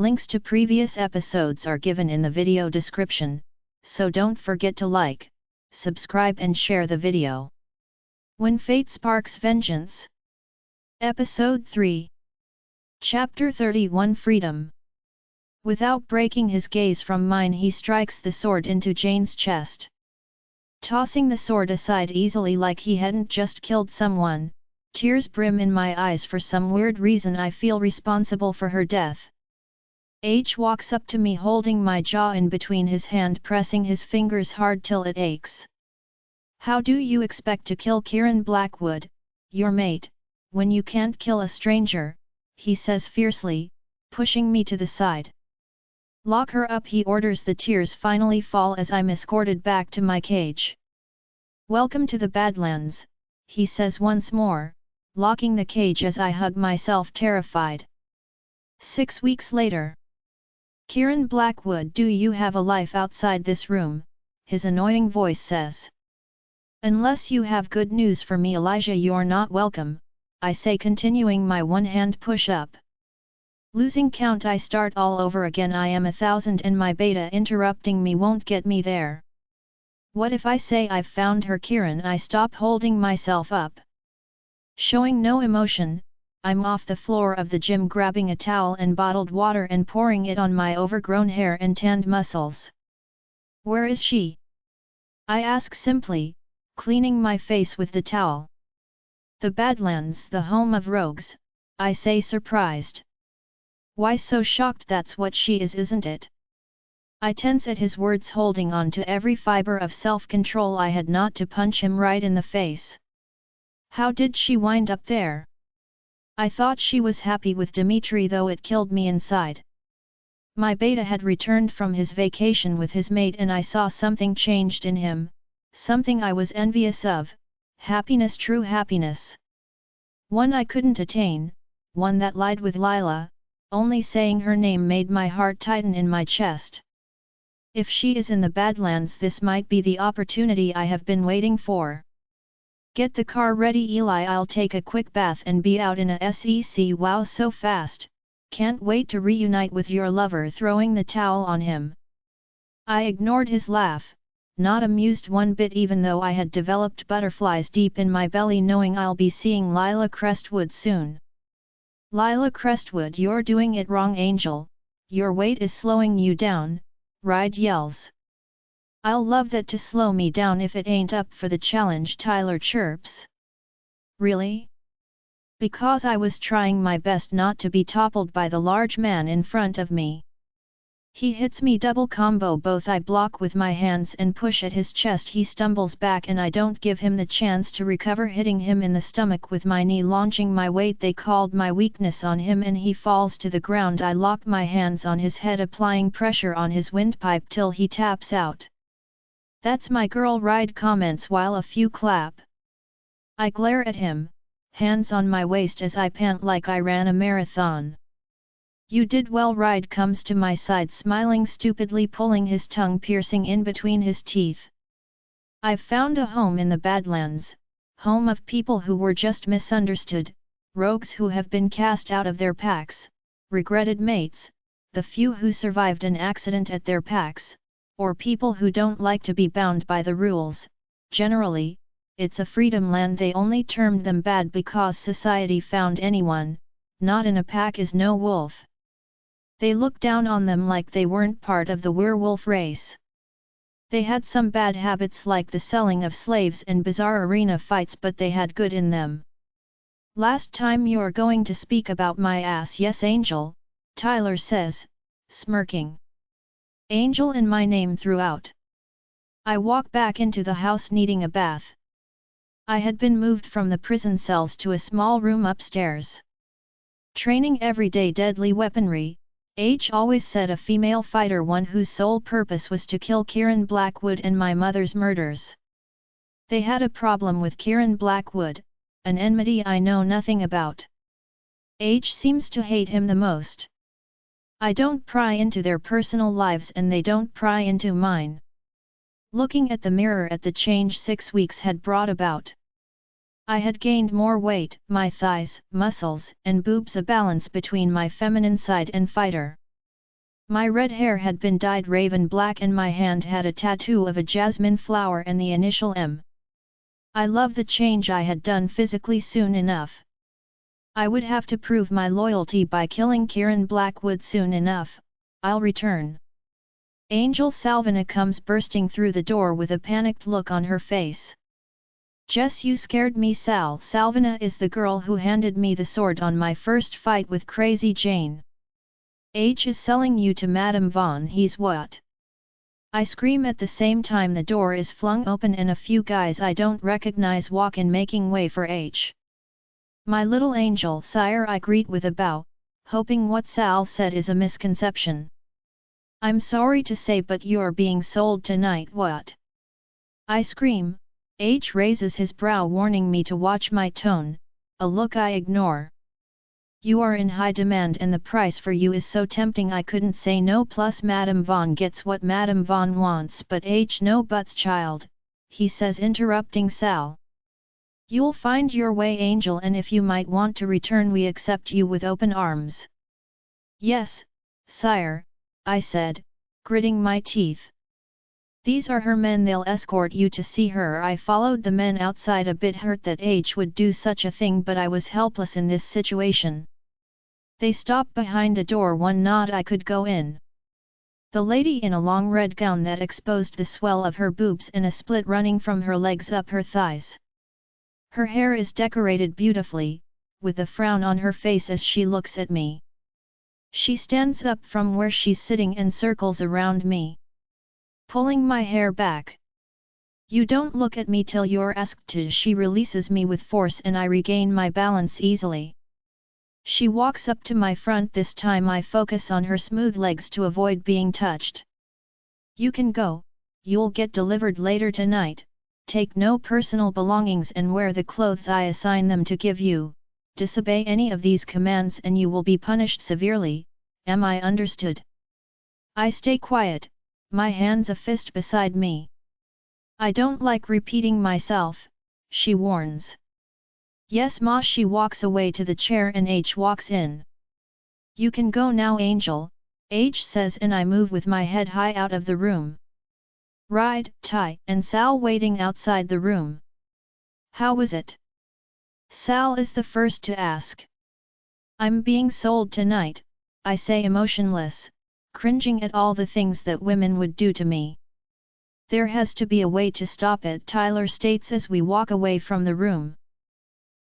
Links to previous episodes are given in the video description, so don't forget to like, subscribe and share the video. When Fate Sparks Vengeance. Episode 3. Chapter 31 Freedom. Without breaking his gaze from mine, he strikes the sword into Jane's chest. Tossing the sword aside easily like he hadn't just killed someone, tears brim in my eyes. For some weird reason I feel responsible for her death. H walks up to me holding my jaw in between his hand, pressing his fingers hard till it aches. How do you expect to kill Kieran Blackwood, your mate, when you can't kill a stranger? He says fiercely, pushing me to the side. Lock her up, he orders. The tears finally fall as I'm escorted back to my cage. Welcome to the Badlands, he says once more, locking the cage as I hug myself terrified. 6 weeks later. Kieran Blackwood, do you have a life outside this room? His annoying voice says. Unless you have good news for me, Elijah, you're not welcome, I say, continuing my one-hand push-up. Losing count, I start all over again. I am 1,000 and my beta interrupting me won't get me there. What if I say I've found her, Kieran? I stop holding myself up. Showing no emotion, I'm off the floor of the gym, grabbing a towel and bottled water and pouring it on my overgrown hair and tanned muscles. Where is she? I ask simply, cleaning my face with the towel. The Badlands, the home of rogues, I say, surprised. Why so shocked? That's what she is, isn't it? I tense at his words, holding on to every fiber of self-control I had not to punch him right in the face. How did she wind up there? I thought she was happy with Dimitri, though it killed me inside. My beta had returned from his vacation with his mate and I saw something changed in him, something I was envious of, happiness, true happiness. One I couldn't attain, one that lied with Lyla. Only saying her name made my heart tighten in my chest. If she is in the Badlands, this might be the opportunity I have been waiting for. Get the car ready, Eli, I'll take a quick bath and be out in a sec. Wow, so fast, can't wait to reunite with your lover, throwing the towel on him. I ignored his laugh, not amused one bit, even though I had developed butterflies deep in my belly knowing I'll be seeing Lyla Crestwood soon. Lyla Crestwood, you're doing it wrong, Angel, your weight is slowing you down, Ride yells. I'll love that to slow me down if it ain't up for the challenge, Tyler chirps. Really? Because I was trying my best not to be toppled by the large man in front of me. He hits me double combo, both I block with my hands and push at his chest. He stumbles back and I don't give him the chance to recover, hitting him in the stomach with my knee, launching my weight they called my weakness on him, and he falls to the ground. I lock my hands on his head, applying pressure on his windpipe till he taps out. That's my girl, Ride comments while a few clap. I glare at him, hands on my waist as I pant like I ran a marathon. You did well, Ride comes to my side, smiling stupidly, pulling his tongue piercing in between his teeth. I've found a home in the Badlands, home of people who were just misunderstood, rogues who have been cast out of their packs, regretted mates, the few who survived an accident at their packs, or people who don't like to be bound by the rules. Generally, it's a freedom land. They only termed them bad because society found anyone not in a pack is no wolf. They looked down on them like they weren't part of the werewolf race. They had some bad habits like the selling of slaves and bizarre arena fights, but they had good in them. Last time you're going to speak about my ass? Yes, Angel, Tyler says, smirking. Angel and my name throughout. I walk back into the house needing a bath. I had been moved from the prison cells to a small room upstairs. Training everyday deadly weaponry, H always said, a female fighter, one whose sole purpose was to kill Kieran Blackwood and my mother's murders. They had a problem with Kieran Blackwood, an enmity I know nothing about. H seems to hate him the most. I don't pry into their personal lives and they don't pry into mine. Looking at the mirror at the change 6 weeks had brought about. I had gained more weight, my thighs, muscles, and boobs a balance between my feminine side and fighter. My red hair had been dyed raven black and my hand had a tattoo of a jasmine flower and the initial M. I love the change I had done physically soon enough. I would have to prove my loyalty by killing Kieran Blackwood soon enough. I'll return. Angel Salvina comes bursting through the door with a panicked look on her face. Jess, you scared me, Sal. Salvina is the girl who handed me the sword on my first fight with Crazy Jane. H is selling you to Madame Vaughn. He's what? I scream at the same time. The door is flung open and a few guys I don't recognize walk in, making way for H. My little angel, sire, I greet with a bow, hoping what Sal said is a misconception. I'm sorry to say, but you're being sold tonight. What? I scream. H raises his brow, warning me to watch my tone, a look I ignore. You are in high demand and the price for you is so tempting I couldn't say no, plus Madame Vaughn gets what Madame Vaughn wants. But H, no buts, child, he says, interrupting Sal. You'll find your way, Angel, and if you might want to return, we accept you with open arms. Yes, sire, I said, gritting my teeth. These are her men, they'll escort you to see her. I followed the men outside, a bit hurt that H would do such a thing, but I was helpless in this situation. They stopped behind a door. One nod, I could go in. The lady in a long red gown that exposed the swell of her boobs and a split running from her legs up her thighs. Her hair is decorated beautifully, with a frown on her face as she looks at me. She stands up from where she's sitting and circles around me, pulling my hair back. You don't look at me till you're asked to. She releases me with force and I regain my balance easily. She walks up to my front. This time I focus on her smooth legs to avoid being touched. You can go, you'll get delivered later tonight. Take no personal belongings and wear the clothes I assign them to give you. Disobey any of these commands and you will be punished severely. Am I understood? I stay quiet, my hands a fist beside me. I don't like repeating myself, she warns. Yes, ma. She walks away to the chair and H walks in. You can go now, Angel, H says, and I move with my head high out of the room. Ride, Ty, and Sal waiting outside the room. How was it? Sal is the first to ask. I'm being sold tonight, I say, emotionless, cringing at all the things that women would do to me. There has to be a way to stop it, Tyler states as we walk away from the room.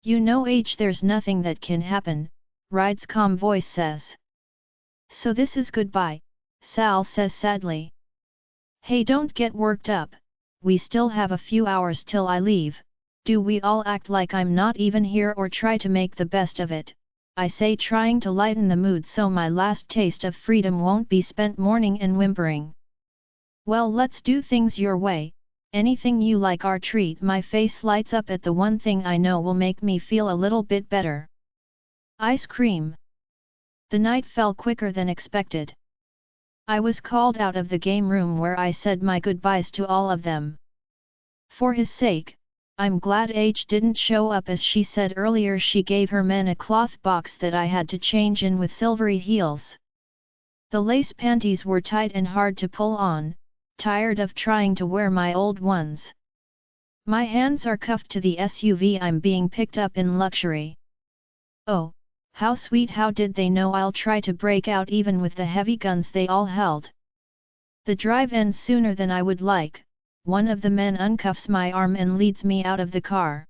You know, H, there's nothing that can happen, Ride's calm voice says. So this is goodbye, Sal says sadly. Hey, don't get worked up, we still have a few hours till I leave. Do we all act like I'm not even here or try to make the best of it, I say, trying to lighten the mood so my last taste of freedom won't be spent mourning and whimpering. Well, let's do things your way, anything you like, our treat. My face lights up at the one thing I know will make me feel a little bit better. Ice cream. The night fell quicker than expected. I was called out of the game room where I said my goodbyes to all of them. For his sake, I'm glad H didn't show up. As she said earlier, she gave her men a cloth box that I had to change in with silvery heels. The lace panties were tight and hard to pull on, tired of trying to wear my old ones. My hands are cuffed to the SUV. I'm being picked up in luxury. Oh, how sweet. How did they know I'll try to break out even with the heavy guns they all held? The drive ends sooner than I would like. One of the men uncuffs my arm and leads me out of the car.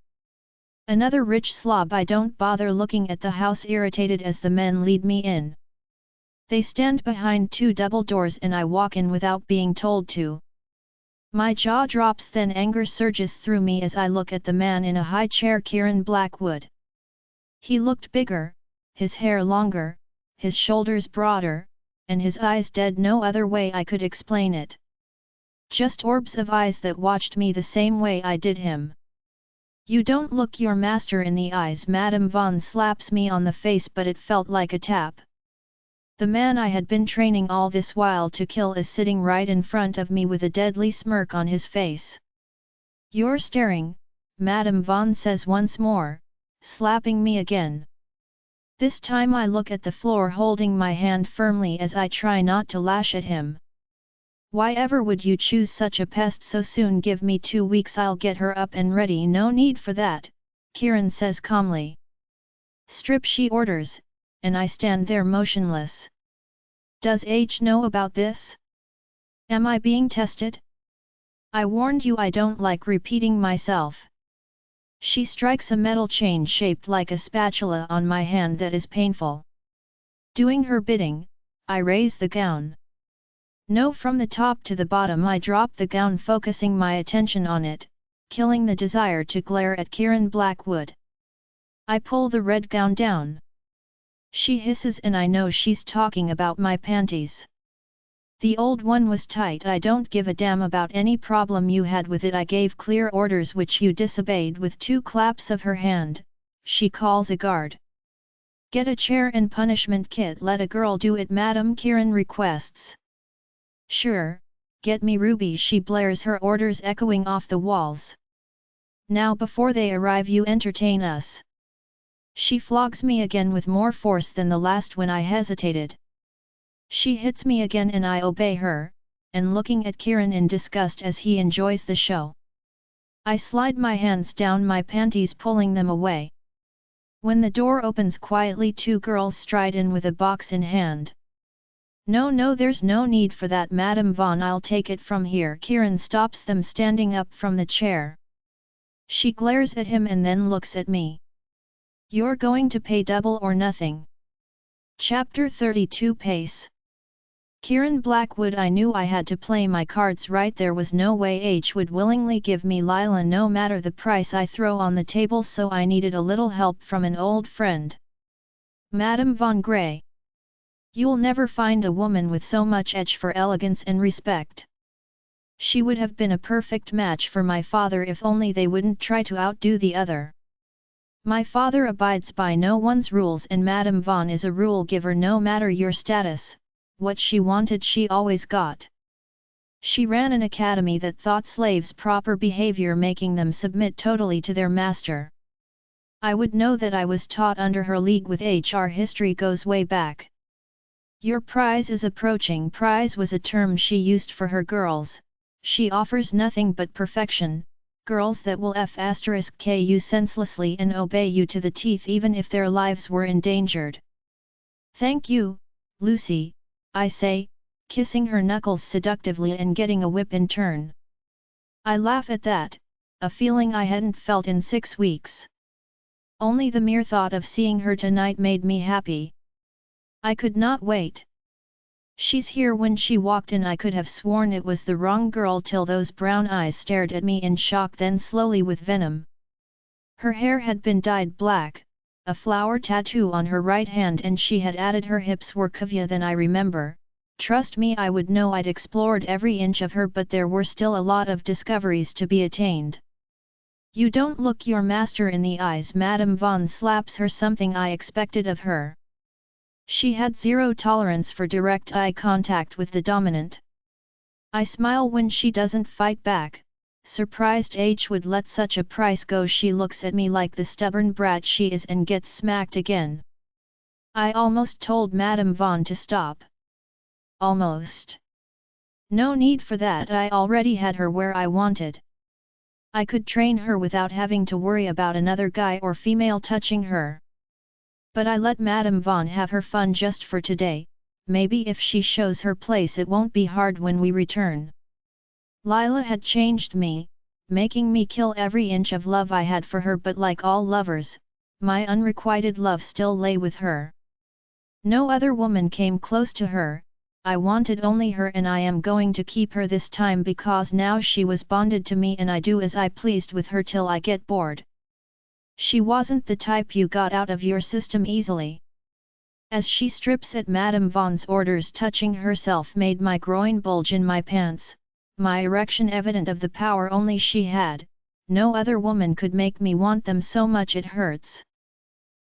Another rich slob. I don't bother looking at the house, irritated as the men lead me in. They stand behind two double doors and I walk in without being told to. My jaw drops, then anger surges through me as I look at the man in a high chair, Kieran Blackwood. He looked bigger, his hair longer, his shoulders broader, and his eyes dead. No other way I could explain it. Just orbs of eyes that watched me the same way I did him. You don't look your master in the eyes. Madame Vaughn slaps me on the face, but it felt like a tap. The man I had been training all this while to kill is sitting right in front of me with a deadly smirk on his face. You're staring, Madame Vaughn says once more, slapping me again. This time I look at the floor holding my hand firmly as I try not to lash at him. Why ever would you choose such a pest so soon? Give me 2 weeks, I'll get her up and ready. No need for that, Kieran says calmly. Strip, she orders, and I stand there motionless. Does H know about this? Am I being tested? I warned you, I don't like repeating myself. She strikes a metal chain shaped like a spatula on my hand that is painful. Doing her bidding, I raise the gown. No, from the top to the bottom I drop the gown, focusing my attention on it, killing the desire to glare at Kieran Blackwood. I pull the red gown down. She hisses and I know she's talking about my panties. The old one was tight. I don't give a damn about any problem you had with it. I gave clear orders which you disobeyed. With 2 claps of her hand, she calls a guard. Get a chair and punishment kit. Let a girl do it, madam, Kieran requests. Sure, get me Ruby, she blares her orders echoing off the walls. Now before they arrive you entertain us. She flogs me again with more force than the last when I hesitated. She hits me again and I obey her, and looking at Kieran in disgust as he enjoys the show. I slide my hands down my panties, pulling them away. When the door opens quietly, 2 girls stride in with a box in hand. No, there's no need for that, Madam Vaughn, I'll take it from here. Kieran stops them, standing up from the chair. She glares at him and then looks at me. You're going to pay double or nothing. Chapter 32 Pace. Kieran Blackwood. I knew I had to play my cards right. There was no way H would willingly give me Lyla no matter the price I throw on the table, so I needed a little help from an old friend. Madame Von Grey. You'll never find a woman with so much edge for elegance and respect. She would have been a perfect match for my father if only they wouldn't try to outdo the other. My father abides by no one's rules, and Madame Vaughn is a rule giver. No matter your status, what she wanted she always got. She ran an academy that taught slaves proper behavior, making them submit totally to their master. I would know that I was taught under her league with H. Our history goes way back. Your prize is approaching. Prize was a term she used for her girls. She offers nothing but perfection, girls that will f*k you senselessly and obey you to the teeth even if their lives were endangered. Thank you, Lucy, I say, kissing her knuckles seductively and getting a whip in turn. I laugh at that, a feeling I hadn't felt in 6 weeks. Only the mere thought of seeing her tonight made me happy. I could not wait. She's here. When she walked in I could have sworn it was the wrong girl till those brown eyes stared at me in shock, then slowly with venom. Her hair had been dyed black, a flower tattoo on her right hand, and she had added her hips were curvier than I remember. Trust me, I would know. I'd explored every inch of her, but there were still a lot of discoveries to be attained. You don't look your master in the eyes. Madame Vaughn slaps her, something I expected of her. She had zero tolerance for direct eye contact with the dominant. I smile when she doesn't fight back, surprised H would let such a price go. She looks at me like the stubborn brat she is and gets smacked again. I almost told Madame Vaughn to stop. Almost. No need for that, I already had her where I wanted. I could train her without having to worry about another guy or female touching her. But I let Madame Vaughn have her fun just for today. Maybe if she shows her place it won't be hard when we return. Lyla had changed me, making me kill every inch of love I had for her, but like all lovers, my unrequited love still lay with her. No other woman came close to her. I wanted only her, and I am going to keep her this time because now she was bonded to me and I do as I pleased with her till I get bored. She wasn't the type you got out of your system easily. As she strips at Madame Vaughn's orders, touching herself made my groin bulge in my pants, my erection evident of the power only she had. No other woman could make me want them so much it hurts.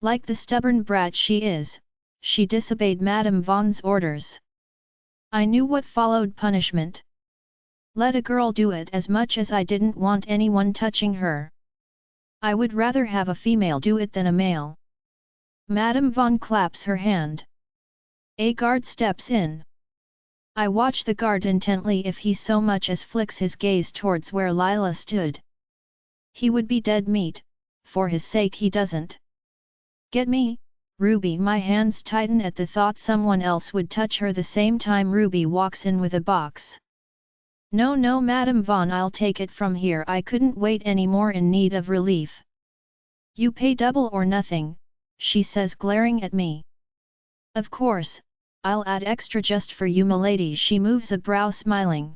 Like the stubborn brat she is, she disobeyed Madame Vaughn's orders. I knew what followed: punishment. Let a girl do it as much as I didn't want anyone touching her. I would rather have a female do it than a male. Madame Von claps her hand. A guard steps in. I watch the guard intently. If he so much as flicks his gaze towards where Lyla stood, he would be dead meat. For his sake he doesn't. Get me, Ruby. My hands tighten at the thought someone else would touch her the same time Ruby walks in with a box. No, no, Madame Von, I'll take it from here. I couldn't wait anymore, in need of relief. You pay double or nothing, she says, glaring at me. Of course, I'll add extra just for you, milady. She moves a brow, smiling.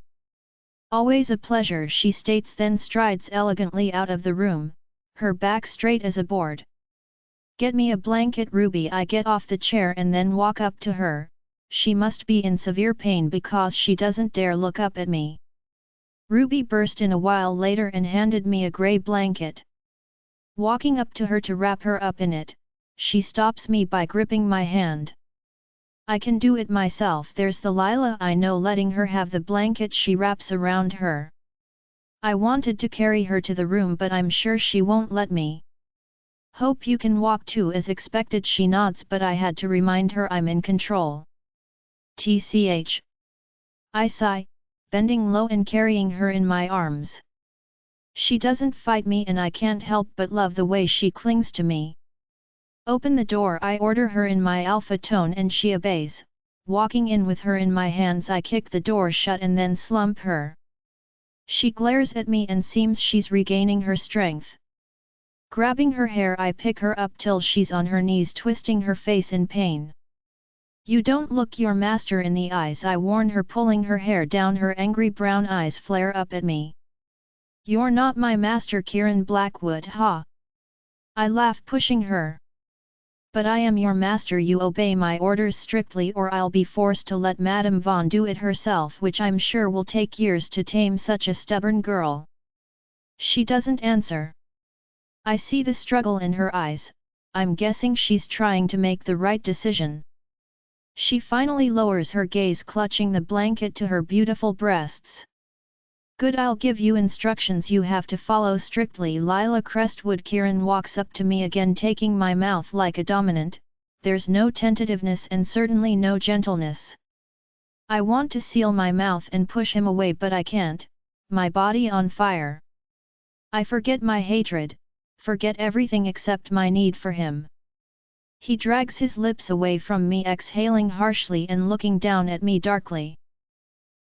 Always a pleasure, she states, then strides elegantly out of the room, her back straight as a board. Get me a blanket, Ruby. I get off the chair and then walk up to her. She must be in severe pain because she doesn't dare look up at me. Ruby burst in a while later and handed me a grey blanket. Walking up to her to wrap her up in it, she stops me by gripping my hand. I can do it myself. There's the Lyla I know. Letting her have the blanket she wraps around her. I wanted to carry her to the room, but I'm sure she won't let me. Hope you can walk too. As expected, she nods, but I had to remind her I'm in control. TCH. I sigh, bending low and carrying her in my arms. She doesn't fight me and I can't help but love the way she clings to me. Open the door, I order her in my alpha tone, and she obeys. Walking in with her in my hands, I kick the door shut and then slump her. She glares at me and seems she's regaining her strength. Grabbing her hair, I pick her up till she's on her knees, twisting her face in pain. You don't look your master in the eyes, I warn her, pulling her hair down. Her angry brown eyes flare up at me. You're not my master, Kieran Blackwood, ha! I laugh, pushing her. But I am your master. You obey my orders strictly or I'll be forced to let Madame Von do it herself, which I'm sure will take years to tame such a stubborn girl. She doesn't answer. I see the struggle in her eyes. I'm guessing she's trying to make the right decision. She finally lowers her gaze, clutching the blanket to her beautiful breasts. Good, I'll give you instructions you have to follow strictly. Lyla Crestwood. Kieran walks up to me again, taking my mouth like a dominant. There's no tentativeness and certainly no gentleness. I want to seal my mouth and push him away, but I can't, my body on fire. I forget my hatred, forget everything except my need for him. He drags his lips away from me, exhaling harshly and looking down at me darkly.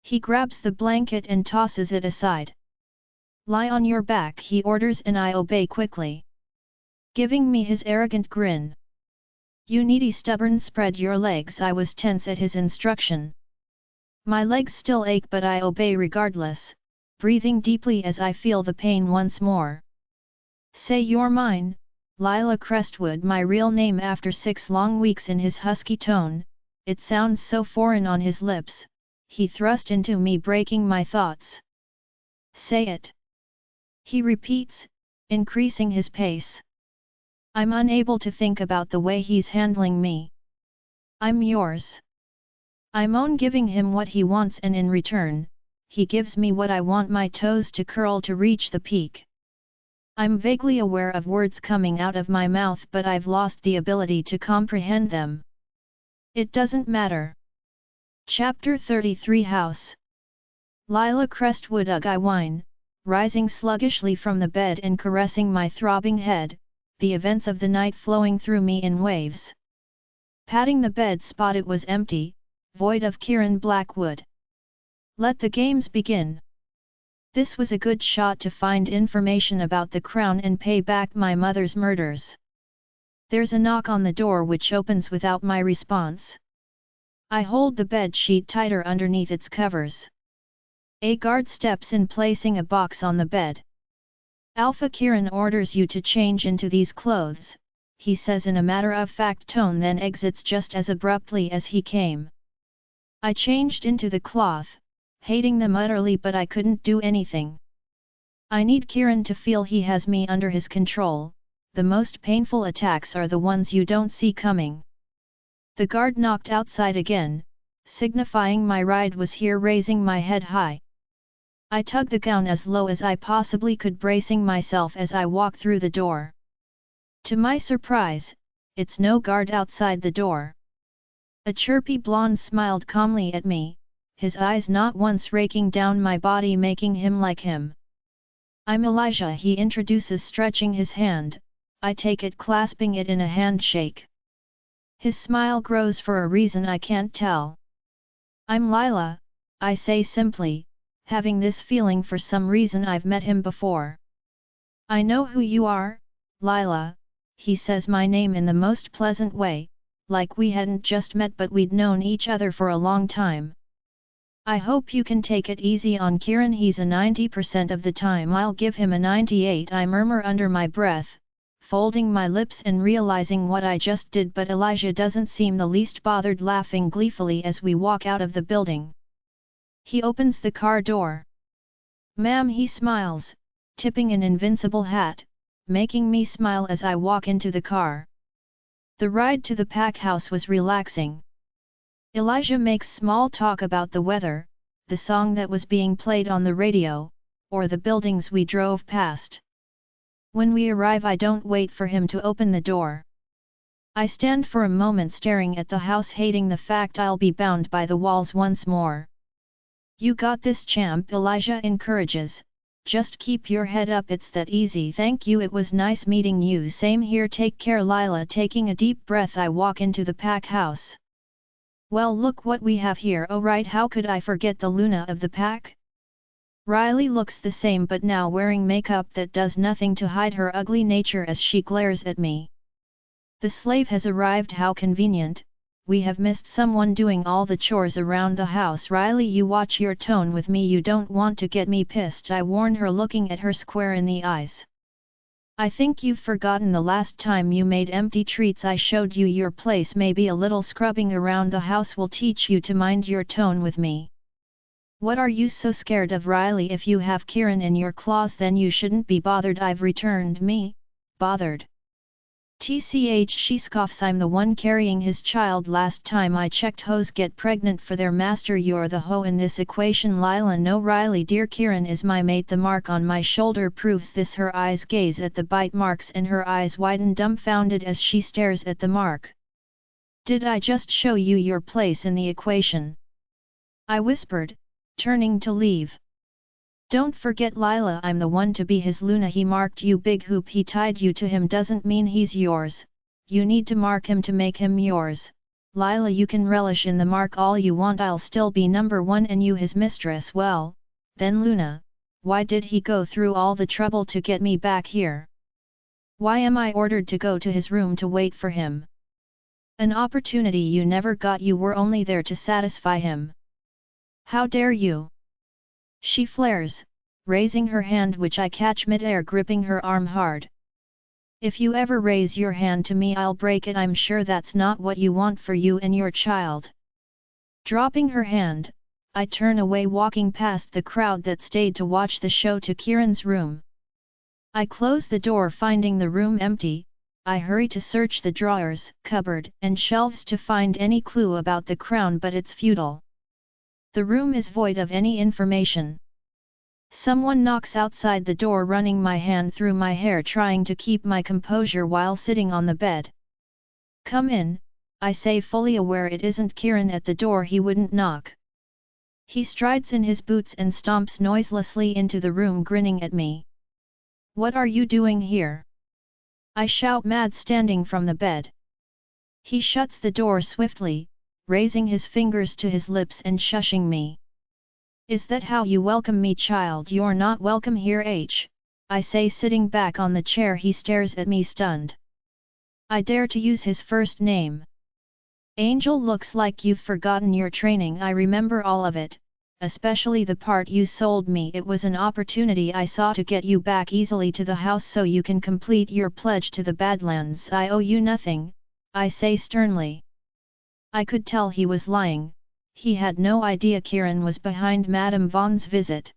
He grabs the blanket and tosses it aside. Lie on your back, he orders, and I obey quickly. Giving me his arrogant grin. You needy stubborn, spread your legs. I was tense at his instruction. My legs still ache, but I obey regardless, breathing deeply as I feel the pain once more. Say you're mine, Lyla Crestwood, my real name. After 6 long weeks, in his husky tone, it sounds so foreign on his lips. He thrust into me, breaking my thoughts. Say it. He repeats, increasing his pace. I'm unable to think about the way he's handling me. I'm yours. I moan, giving him what he wants, and in return, he gives me what I want, my toes to curl to reach the peak. I'm vaguely aware of words coming out of my mouth, but I've lost the ability to comprehend them. It doesn't matter. Chapter 33 House. Lyla Crestwood. Ugh, I whine, rising sluggishly from the bed and caressing my throbbing head, the events of the night flowing through me in waves. Patting the bed spot, it was empty, void of Kieran Blackwood. Let the games begin. This was a good shot to find information about the crown and pay back my mother's murders. There's a knock on the door, which opens without my response. I hold the bed sheet tighter underneath its covers. A guard steps in, placing a box on the bed. Alpha, Kieran orders you to change into these clothes, he says in a matter-of-fact tone, then exits just as abruptly as he came. I changed into the cloth, hating them utterly, but I couldn't do anything. I need Kieran to feel he has me under his control. The most painful attacks are the ones you don't see coming. The guard knocked outside again, signifying my ride was here, raising my head high. I tugged the gown as low as I possibly could, bracing myself as I walked through the door. To my surprise, it's no guard outside the door. A chirpy blonde smiled calmly at me, his eyes not once raking down my body making him like him. I'm Elijah, he introduces, stretching his hand. I take it, clasping it in a handshake. His smile grows for a reason I can't tell. I'm Lyla, I say simply, having this feeling for some reason I've met him before. I know who you are, Lyla, he says my name in the most pleasant way, like we hadn't just met but we'd known each other for a long time. I hope you can take it easy on Kieran, he's a 90% of the time I'll give him a 98, I murmur under my breath, folding my lips and realizing what I just did, but Elijah doesn't seem the least bothered, laughing gleefully as we walk out of the building. He opens the car door. Ma'am, he smiles, tipping an invincible hat, making me smile as I walk into the car. The ride to the pack house was relaxing. Elijah makes small talk about the weather, the song that was being played on the radio, or the buildings we drove past. When we arrive, I don't wait for him to open the door. I stand for a moment staring at the house, hating the fact I'll be bound by the walls once more. You got this, champ, Elijah encourages. Just keep your head up, it's that easy. Thank you, it was nice meeting you. Same here, take care, Lyla. Taking a deep breath, I walk into the pack house. Well, look what we have here. Oh right, how could I forget the Luna of the pack? Riley looks the same but now wearing makeup that does nothing to hide her ugly nature as she glares at me. The slave has arrived, how convenient. We have missed someone doing all the chores around the house. Riley, you watch your tone with me, you don't want to get me pissed, I warn her, looking at her square in the eyes. I think you've forgotten the last time you made empty treats. I showed you your place. Maybe a little scrubbing around the house will teach you to mind your tone with me. What are you so scared of, Riley? If you have Kieran in your claws then you shouldn't be bothered. I've returned. Me? Bothered? TCH, she scoffs. I'm the one carrying his child. Last time I checked, hoes get pregnant for their master. You're the hoe in this equation. Lyla, no, Riley dear, Kieran is my mate. The mark on my shoulder proves this. Her eyes gaze at the bite marks and her eyes widen dumbfounded as she stares at the mark. Did I just show you your place in the equation? I whispered, turning to leave. Don't forget, Lyla, I'm the one to be his Luna. He marked you, big hoop. He tied you to him doesn't mean he's yours. You need to mark him to make him yours. Lyla, you can relish in the mark all you want, I'll still be number one and you his mistress. Well, then Luna, why did he go through all the trouble to get me back here? Why am I ordered to go to his room to wait for him? An opportunity you never got, you were only there to satisfy him. How dare you? She flares, raising her hand, which I catch mid-air, gripping her arm hard. If you ever raise your hand to me, I'll break it. I'm sure that's not what you want for you and your child. Dropping her hand, I turn away, walking past the crowd that stayed to watch the show to Kieran's room. I close the door, finding the room empty. I hurry to search the drawers, cupboard, and shelves to find any clue about the crown, but it's futile. The room is void of any information. Someone knocks outside the door, running my hand through my hair, trying to keep my composure while sitting on the bed. Come in, I say, fully aware it isn't Kieran at the door. He wouldn't knock. He strides in his boots and stomps noiselessly into the room, grinning at me. What are you doing here? I shout, mad, standing from the bed. He shuts the door swiftly, raising his fingers to his lips and shushing me. Is that how you welcome me, child? You're not welcome here, I say, sitting back on the chair. He stares at me, stunned. I dare to use his first name. Angel, looks like you've forgotten your training. I remember all of it, especially the part you sold me. It was an opportunity I saw to get you back easily to the house so you can complete your pledge to the Badlands. I owe you nothing, I say sternly. I could tell he was lying. He had no idea Kieran was behind Madame Vaughn's visit.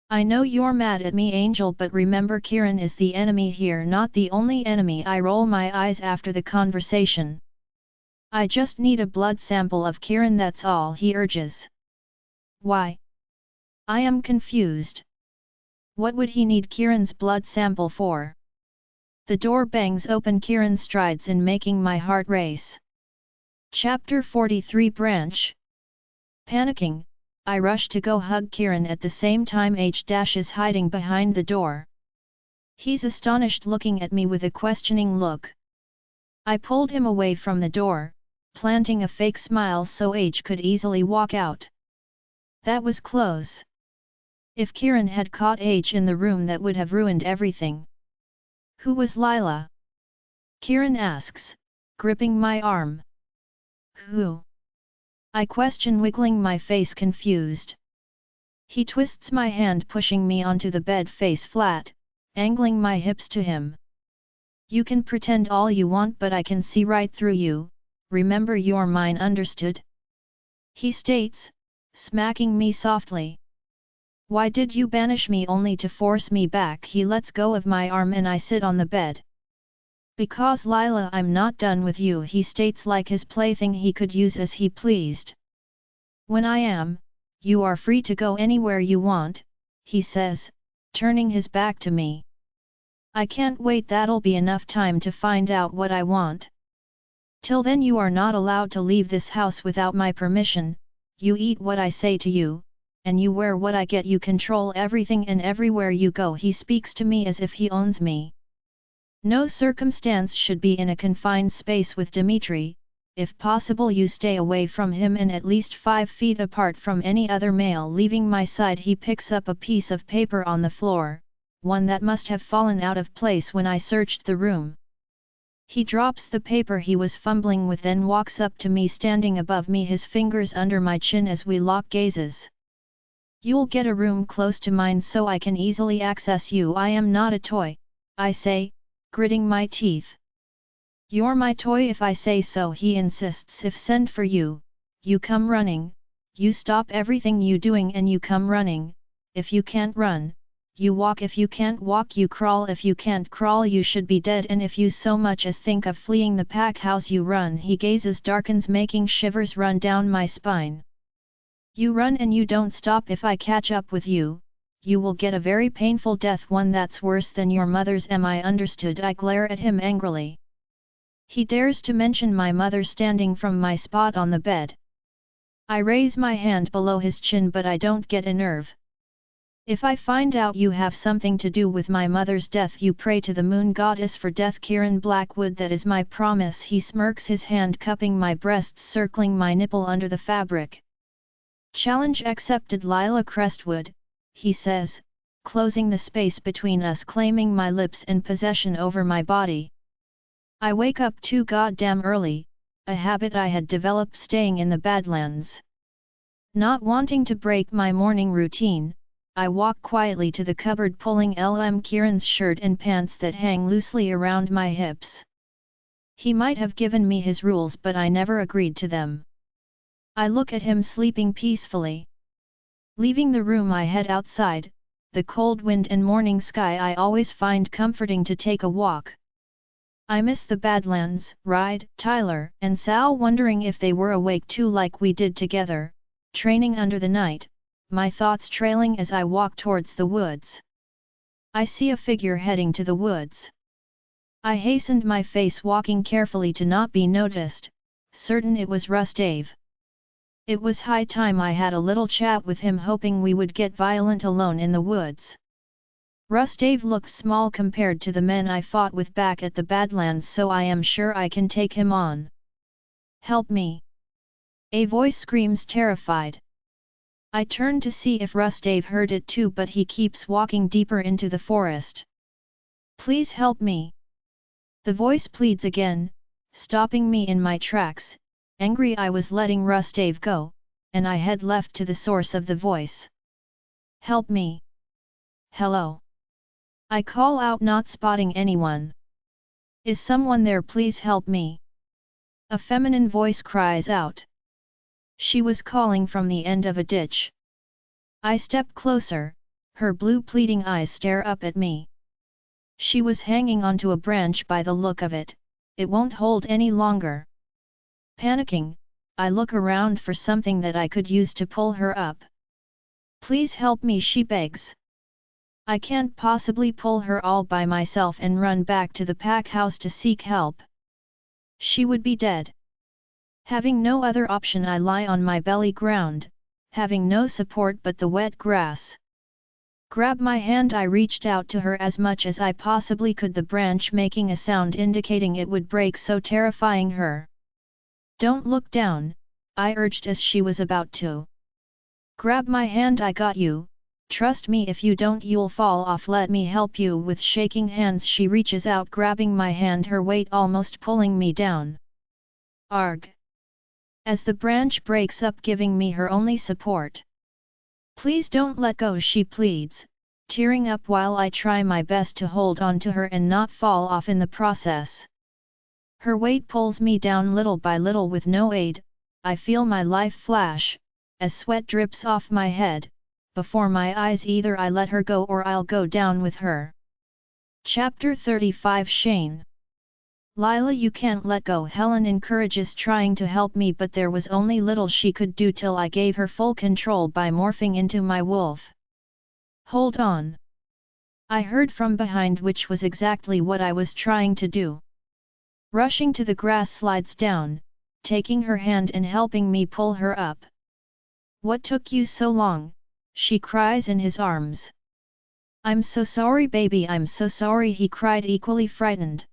I know you're mad at me, Angel, but remember, Kieran is the enemy here, not the only enemy. I roll my eyes after the conversation. I just need a blood sample of Kieran, that's all, he urges. Why? I am confused. What would he need Kieran's blood sample for? The door bangs open. Kieran strides in, making my heart race. Chapter 43 Branch. Panicking, I rush to go hug Kieran at the same time H- is hiding behind the door. He's astonished, looking at me with a questioning look. I pulled him away from the door, planting a fake smile so H could easily walk out. That was close. If Kieran had caught H in the room, that would have ruined everything. Who was Lyla? Kieran asks, gripping my arm. Who? I question, wiggling my face confused. He twists my hand, pushing me onto the bed face flat, angling my hips to him. You can pretend all you want, but I can see right through you. Remember, you're mine, understood? He states, smacking me softly. Why did you banish me only to force me back? He lets go of my arm and I sit on the bed. Because Lyla, I'm not done with you, he states, like his plaything he could use as he pleased. When I am, you are free to go anywhere you want, he says, turning his back to me. I can't wait, that'll be enough time to find out what I want. Till then you are not allowed to leave this house without my permission. You eat what I say to you, and you wear what I get. You control everything and everywhere you go. He speaks to me as if he owns me. No circumstance should be in a confined space with Dimitri. If possible, you stay away from him and at least 5 feet apart from any other male. Leaving my side, he picks up a piece of paper on the floor, one that must have fallen out of place when I searched the room. He drops the paper he was fumbling with, then walks up to me, standing above me, his fingers under my chin as we lock gazes. You'll get a room close to mine so I can easily access you. I am not a toy, I say, gritting my teeth. You're my toy if I say so, he insists. If send for you, you come running. You stop everything you doing and you come running. If you can't run, you walk. If you can't walk, you crawl. If you can't crawl, you should be dead. And if you so much as think of fleeing the pack house, you run. He gazes darkens, making shivers run down my spine. You run and you don't stop. If I catch up with you, you will get a very painful death, one that's worse than your mother's. Am I understood? I glare at him angrily. He dares to mention my mother standing from my spot on the bed. I raise my hand below his chin, but I don't get a nerve. If I find out you have something to do with my mother's death, you pray to the moon goddess for death. Kieran Blackwood, that is my promise. He smirks, his hand cupping my breasts, circling my nipple under the fabric. Challenge accepted, Lyla Crestwood, he says, closing the space between us, claiming my lips and possession over my body. I wake up too goddamn early, a habit I had developed staying in the Badlands. Not wanting to break my morning routine, I walk quietly to the cupboard, pulling Kieran's shirt and pants that hang loosely around my hips. He might have given me his rules, but I never agreed to them. I look at him sleeping peacefully. Leaving the room, I head outside. The cold wind and morning sky I always find comforting to take a walk. I miss the Badlands, Ride, Tyler, and Sal, wondering if they were awake too, like we did together, training under the night, my thoughts trailing as I walk towards the woods. I see a figure heading to the woods. I hastened my face, walking carefully to not be noticed, certain it was Dave. It was high time I had a little chat with him, hoping we would get violent alone in the woods. Dave looks small compared to the men I fought with back at the Badlands, so I am sure I can take him on. Help me! A voice screams, terrified. I turn to see if Dave heard it too, but he keeps walking deeper into the forest. Please help me! The voice pleads again, stopping me in my tracks. Angry I was letting Dave go, and I head left to the source of the voice. Help me! Hello! I call out, not spotting anyone. Is someone there? Please help me! A feminine voice cries out. She was calling from the end of a ditch. I step closer, her blue pleading eyes stare up at me. She was hanging onto a branch by the look of it. It won't hold any longer. Panicking, I look around for something that I could use to pull her up. Please help me, she begs. I can't possibly pull her all by myself and run back to the pack house to seek help. She would be dead. Having no other option, I lie on my belly ground, having no support but the wet grass. Grab my hand, I reached out to her as much as I possibly could, the branch making a sound indicating it would break, so terrifying her. Don't look down, I urged as she was about to. Grab my hand, I got you. Trust me, if you don't you'll fall off, let me help you. With shaking hands she reaches out, grabbing my hand, her weight almost pulling me down. Arg! As the branch breaks up, giving me her only support. Please don't let go, she pleads, tearing up while I try my best to hold on to her and not fall off in the process. Her weight pulls me down little by little with no aid. I feel my life flash, as sweat drips off my head. Before my eyes, either I let her go or I'll go down with her. Chapter 35 Shane. Lyla, you can't let go, Helen encourages, trying to help me, but there was only little she could do till I gave her full control by morphing into my wolf. Hold on. I heard from behind, which was exactly what I was trying to do. Rushing to the grass, slides down, taking her hand and helping me pull her up. What took you so long? She cries in his arms. I'm so sorry baby, I'm so sorry, he cried, equally frightened.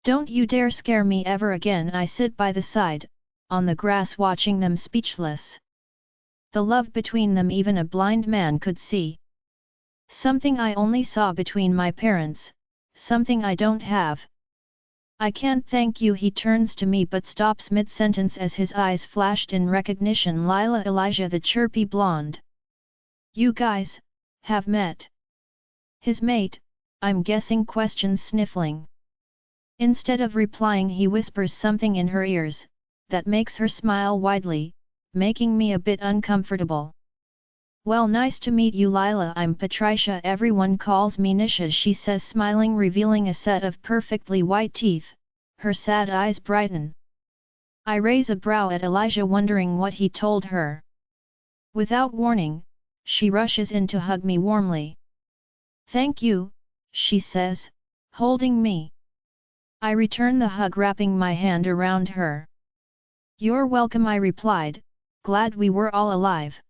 Don't you dare scare me ever again. I sit by the side, on the grass, watching them, speechless. The love between them even a blind man could see. Something I only saw between my parents, something I don't have. I can't thank you, he turns to me but stops mid-sentence as his eyes flashed in recognition. Lyla, Elijah, the chirpy blonde. You guys have met. His mate, I'm guessing, questions, sniffling. Instead of replying, he whispers something in her ears that makes her smile widely, making me a bit uncomfortable. Well, nice to meet you, Lyla. I'm Patricia, everyone calls me Nisha, she says, smiling, revealing a set of perfectly white teeth. Her sad eyes brighten. I raise a brow at Elijah, wondering what he told her. Without warning, she rushes in to hug me warmly. Thank you, she says, holding me. I return the hug, wrapping my hand around her. You're welcome, I replied, glad we were all alive.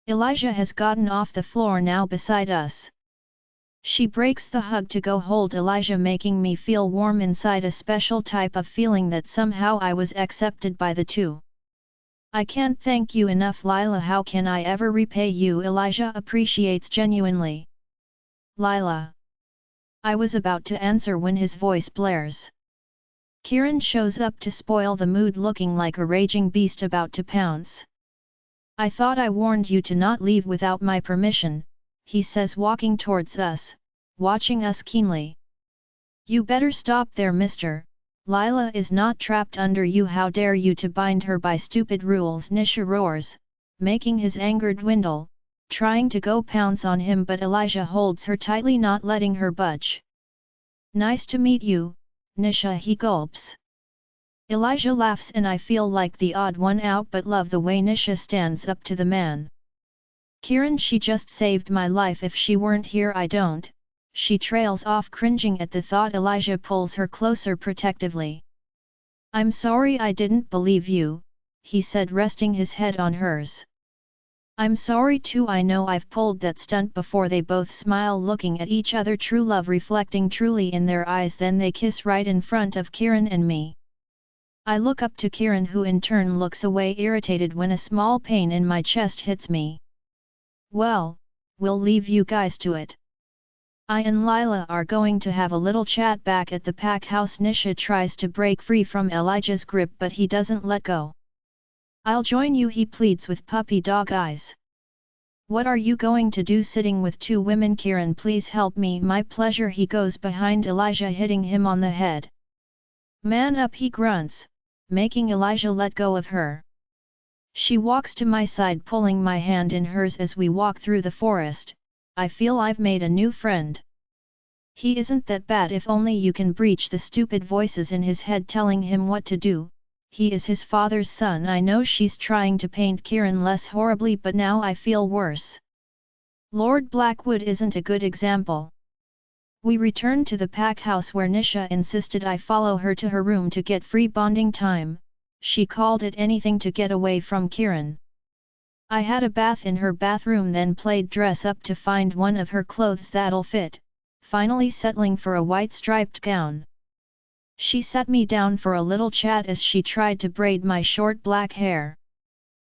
Elijah has gotten off the floor now beside us. She breaks the hug to go hold Elijah, making me feel warm inside, a special type of feeling that somehow I was accepted by the two. I can't thank you enough, Lyla. How can I ever repay you? Elijah appreciates genuinely. Lyla. I was about to answer when his voice blares. Kieran shows up to spoil the mood, looking like a raging beast about to pounce. I thought I warned you to not leave without my permission, he says, walking towards us, watching us keenly. You better stop there, mister. Lyla is not trapped under you. How dare you to bind her by stupid rules? Nisha roars, making his anger dwindle, trying to go pounce on him, but Elijah holds her tightly, not letting her budge. Nice to meet you, Nisha, he gulps. Elijah laughs and I feel like the odd one out, but love the way Nisha stands up to the man. Kieran, she just saved my life. If she weren't here I don't. She trails off, cringing at the thought. Elijah pulls her closer protectively. I'm sorry I didn't believe you, he said, resting his head on hers. I'm sorry too, I know I've pulled that stunt before. They both smile, looking at each other, true love reflecting truly in their eyes. Then they kiss right in front of Kieran and me. I look up to Kieran, who in turn looks away, irritated, when a small pain in my chest hits me. Well, we'll leave you guys to it. I and Lyla are going to have a little chat back at the pack house. Nisha tries to break free from Elijah's grip, but he doesn't let go. I'll join you, he pleads with puppy dog eyes. What are you going to do sitting with two women? Kieran, please help me. My pleasure. He goes behind Elijah, hitting him on the head. Man up, he grunts, making Elijah let go of her. She walks to my side, pulling my hand in hers as we walk through the forest. I feel I've made a new friend. He isn't that bad if only you can breach the stupid voices in his head telling him what to do. He is his father's son. I know she's trying to paint Kieran less horribly, but now I feel worse. Lord Blackwood isn't a good example. We returned to the pack house where Nisha insisted I follow her to her room to get free bonding time. She called it anything to get away from Kieran. I had a bath in her bathroom, then played dress up to find one of her clothes that'll fit, finally settling for a white striped gown. She sat me down for a little chat as she tried to braid my short black hair.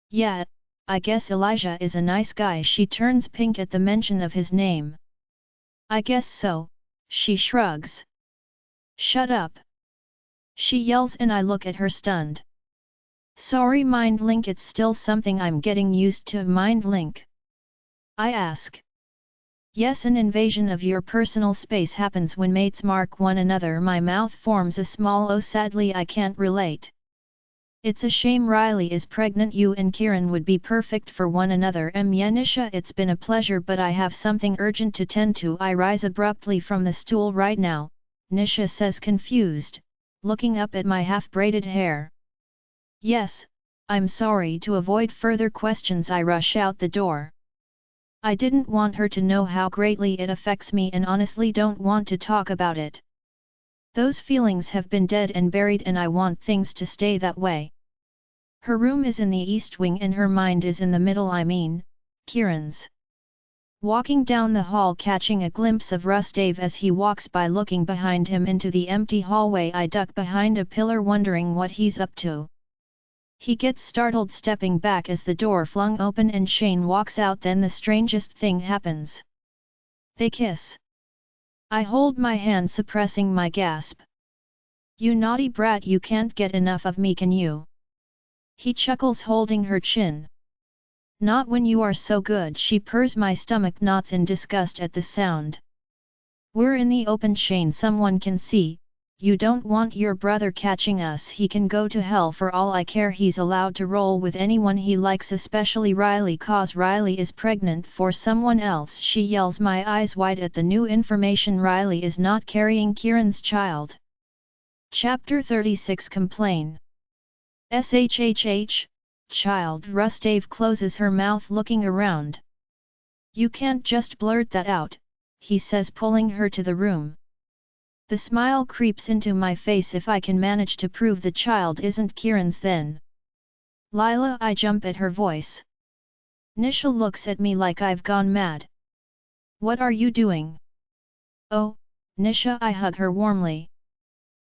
Yeah, I guess Elijah is a nice guy. She turns pink at the mention of his name. I guess so, she shrugs. Shut up, she yells, and I look at her stunned. Sorry, Mind Link, it's still something I'm getting used to. Mind Link? I ask. Yes, an invasion of your personal space happens when mates mark one another. My mouth forms a small O. Sadly, I can't relate. It's a shame Riley is pregnant. You and Kieran would be perfect for one another. Yeah, Nisha, it's been a pleasure, but I have something urgent to tend to. I rise abruptly from the stool. Right now, Nisha says, confused, looking up at my half-braided hair. Yes, I'm sorry. To avoid further questions, I rush out the door. I didn't want her to know how greatly it affects me, and honestly don't want to talk about it. Those feelings have been dead and buried, and I want things to stay that way. Her room is in the east wing and her mind is in the middle. I mean, Kieran's. Walking down the hall, catching a glimpse of Rustave as he walks by, looking behind him into the empty hallway, I duck behind a pillar wondering what he's up to. He gets startled, stepping back as the door flung open and Shane walks out. Then the strangest thing happens. They kiss. I hold my hand, suppressing my gasp. You naughty brat, you can't get enough of me, can you? He chuckles, holding her chin. Not when you are so good, she purrs. My stomach knots in disgust at the sound. We're in the open, Shane, someone can see. You don't want your brother catching us. He can go to hell for all I care. He's allowed to roll with anyone he likes, especially Riley, cause Riley is pregnant for someone else. She yells, my eyes wide at the new information. Riley is not carrying Kieran's child. Chapter 36. Complain. SHHH, child. Rustave closes her mouth, looking around. You can't just blurt that out, he says, pulling her to the room. The smile creeps into my face. If I can manage to prove the child isn't Kieran's, then. Lyla, I jump at her voice. Nisha looks at me like I've gone mad. What are you doing? Oh, Nisha, I hug her warmly.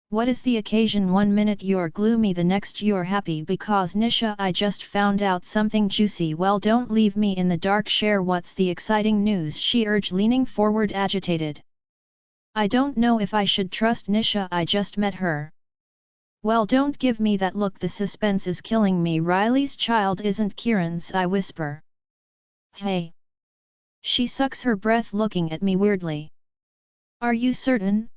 What is the occasion? One minute you're gloomy, the next you're happy. Because Nisha, I just found out something juicy. Well, don't leave me in the dark. Share what's the exciting news, she urged, leaning forward, agitated. I don't know if I should trust Nisha. I just met her. Well, don't give me that look. The suspense is killing me. Riley's child isn't Kieran's, I whisper. Hey. She sucks her breath, looking at me weirdly. Are you certain?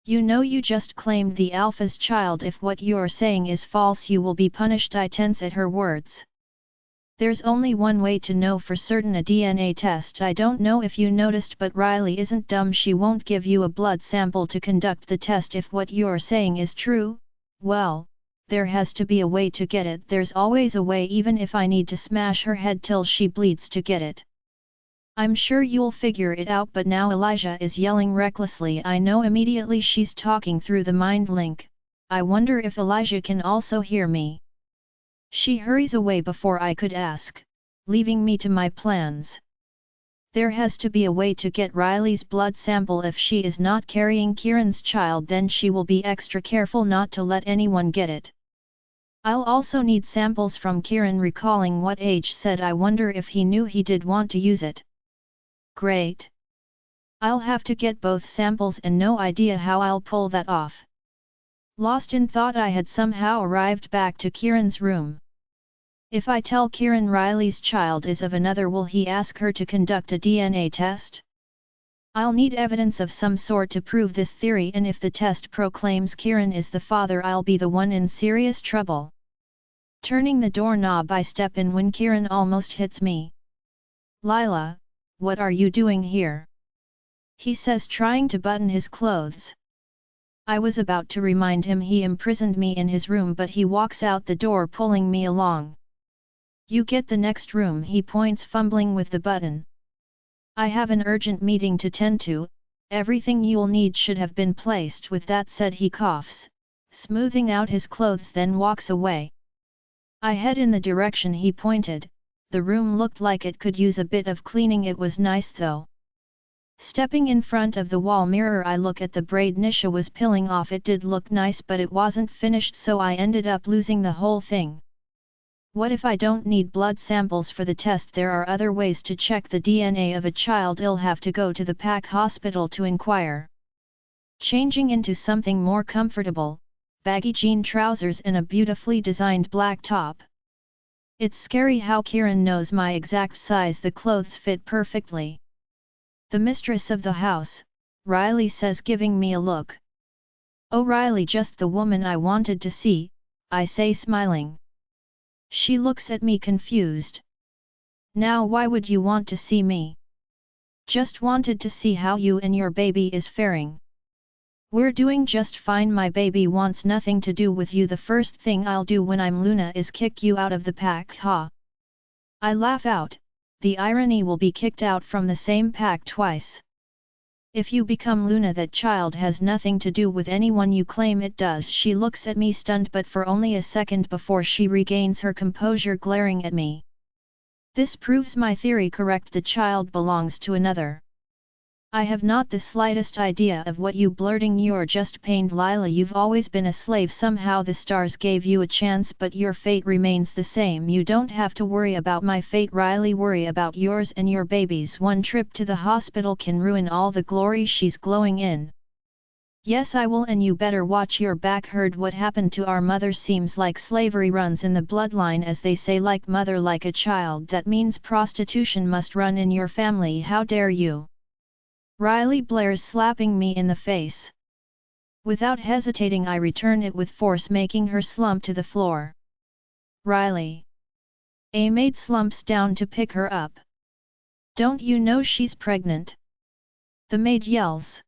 You know you just claimed the Alpha's child. If what you're saying is false, you will be punished. I tense at her words. There's only one way to know for certain, a DNA test. I don't know if you noticed, but Riley isn't dumb. She won't give you a blood sample to conduct the test. If what you're saying is true, well, there has to be a way to get it. There's always a way, even if I need to smash her head till she bleeds to get it. I'm sure you'll figure it out. But now Elijah is yelling recklessly. I know immediately she's talking through the mind link. I wonder if Elijah can also hear me. She hurries away before I could ask, leaving me to my plans. There has to be a way to get Riley's blood sample. If she is not carrying Kieran's child, then she will be extra careful not to let anyone get it. I'll also need samples from Kieran. Recalling what H said, I wonder if he knew he did want to use it. Great. I'll have to get both samples, and no idea how I'll pull that off. Lost in thought, I had somehow arrived back to Kieran's room. If I tell Kieran Riley's child is of another, will he ask her to conduct a DNA test? I'll need evidence of some sort to prove this theory, and if the test proclaims Kieran is the father, I'll be the one in serious trouble. Turning the doorknob, I step in when Kieran almost hits me. Lyla, what are you doing here? He says, trying to button his clothes. I was about to remind him he imprisoned me in his room, but he walks out the door, pulling me along. You get the next room, he points, fumbling with the button. I have an urgent meeting to tend to, everything you'll need should have been placed. With that said he coughs, smoothing out his clothes, then walks away. I head in the direction he pointed. The room looked like it could use a bit of cleaning. It was nice though. Stepping in front of the wall mirror, I look at the braid Nisha was peeling off. It did look nice, but it wasn't finished, so I ended up losing the whole thing. What if I don't need blood samples for the test? There are other ways to check the DNA of a child. I'll have to go to the Pack hospital to inquire. Changing into something more comfortable, baggy jean trousers and a beautifully designed black top. It's scary how Kieran knows my exact size. The clothes fit perfectly. The mistress of the house, Riley, says, giving me a look. Oh, Riley, just the woman I wanted to see, I say, smiling. She looks at me confused. Now why would you want to see me? Just wanted to see how you and your baby is faring. We're doing just fine. My baby wants nothing to do with you. The first thing I'll do when I'm Luna is kick you out of the pack, ha. I laugh out. The irony, will be kicked out from the same pack twice. If you become Luna, that child has nothing to do with anyone you claim it does. She looks at me stunned, but for only a second before she regains her composure, glaring at me. This proves my theory correct. The child belongs to another. I have not the slightest idea of what you blurting. You're just pained, Lyla. You've always been a slave. Somehow the stars gave you a chance, but your fate remains the same. You don't have to worry about my fate, Riley. Worry about yours and your baby's. One trip to the hospital can ruin all the glory she's glowing in. Yes, I will, and you better watch your back. Heard what happened to our mother? Seems like slavery runs in the bloodline, as they say, like mother like a child. That means prostitution must run in your family. How dare you? Riley blares, slapping me in the face. Without hesitating, I return it with force, making her slump to the floor. Riley. A maid slumps down to pick her up. Don't you know she's pregnant? The maid yells.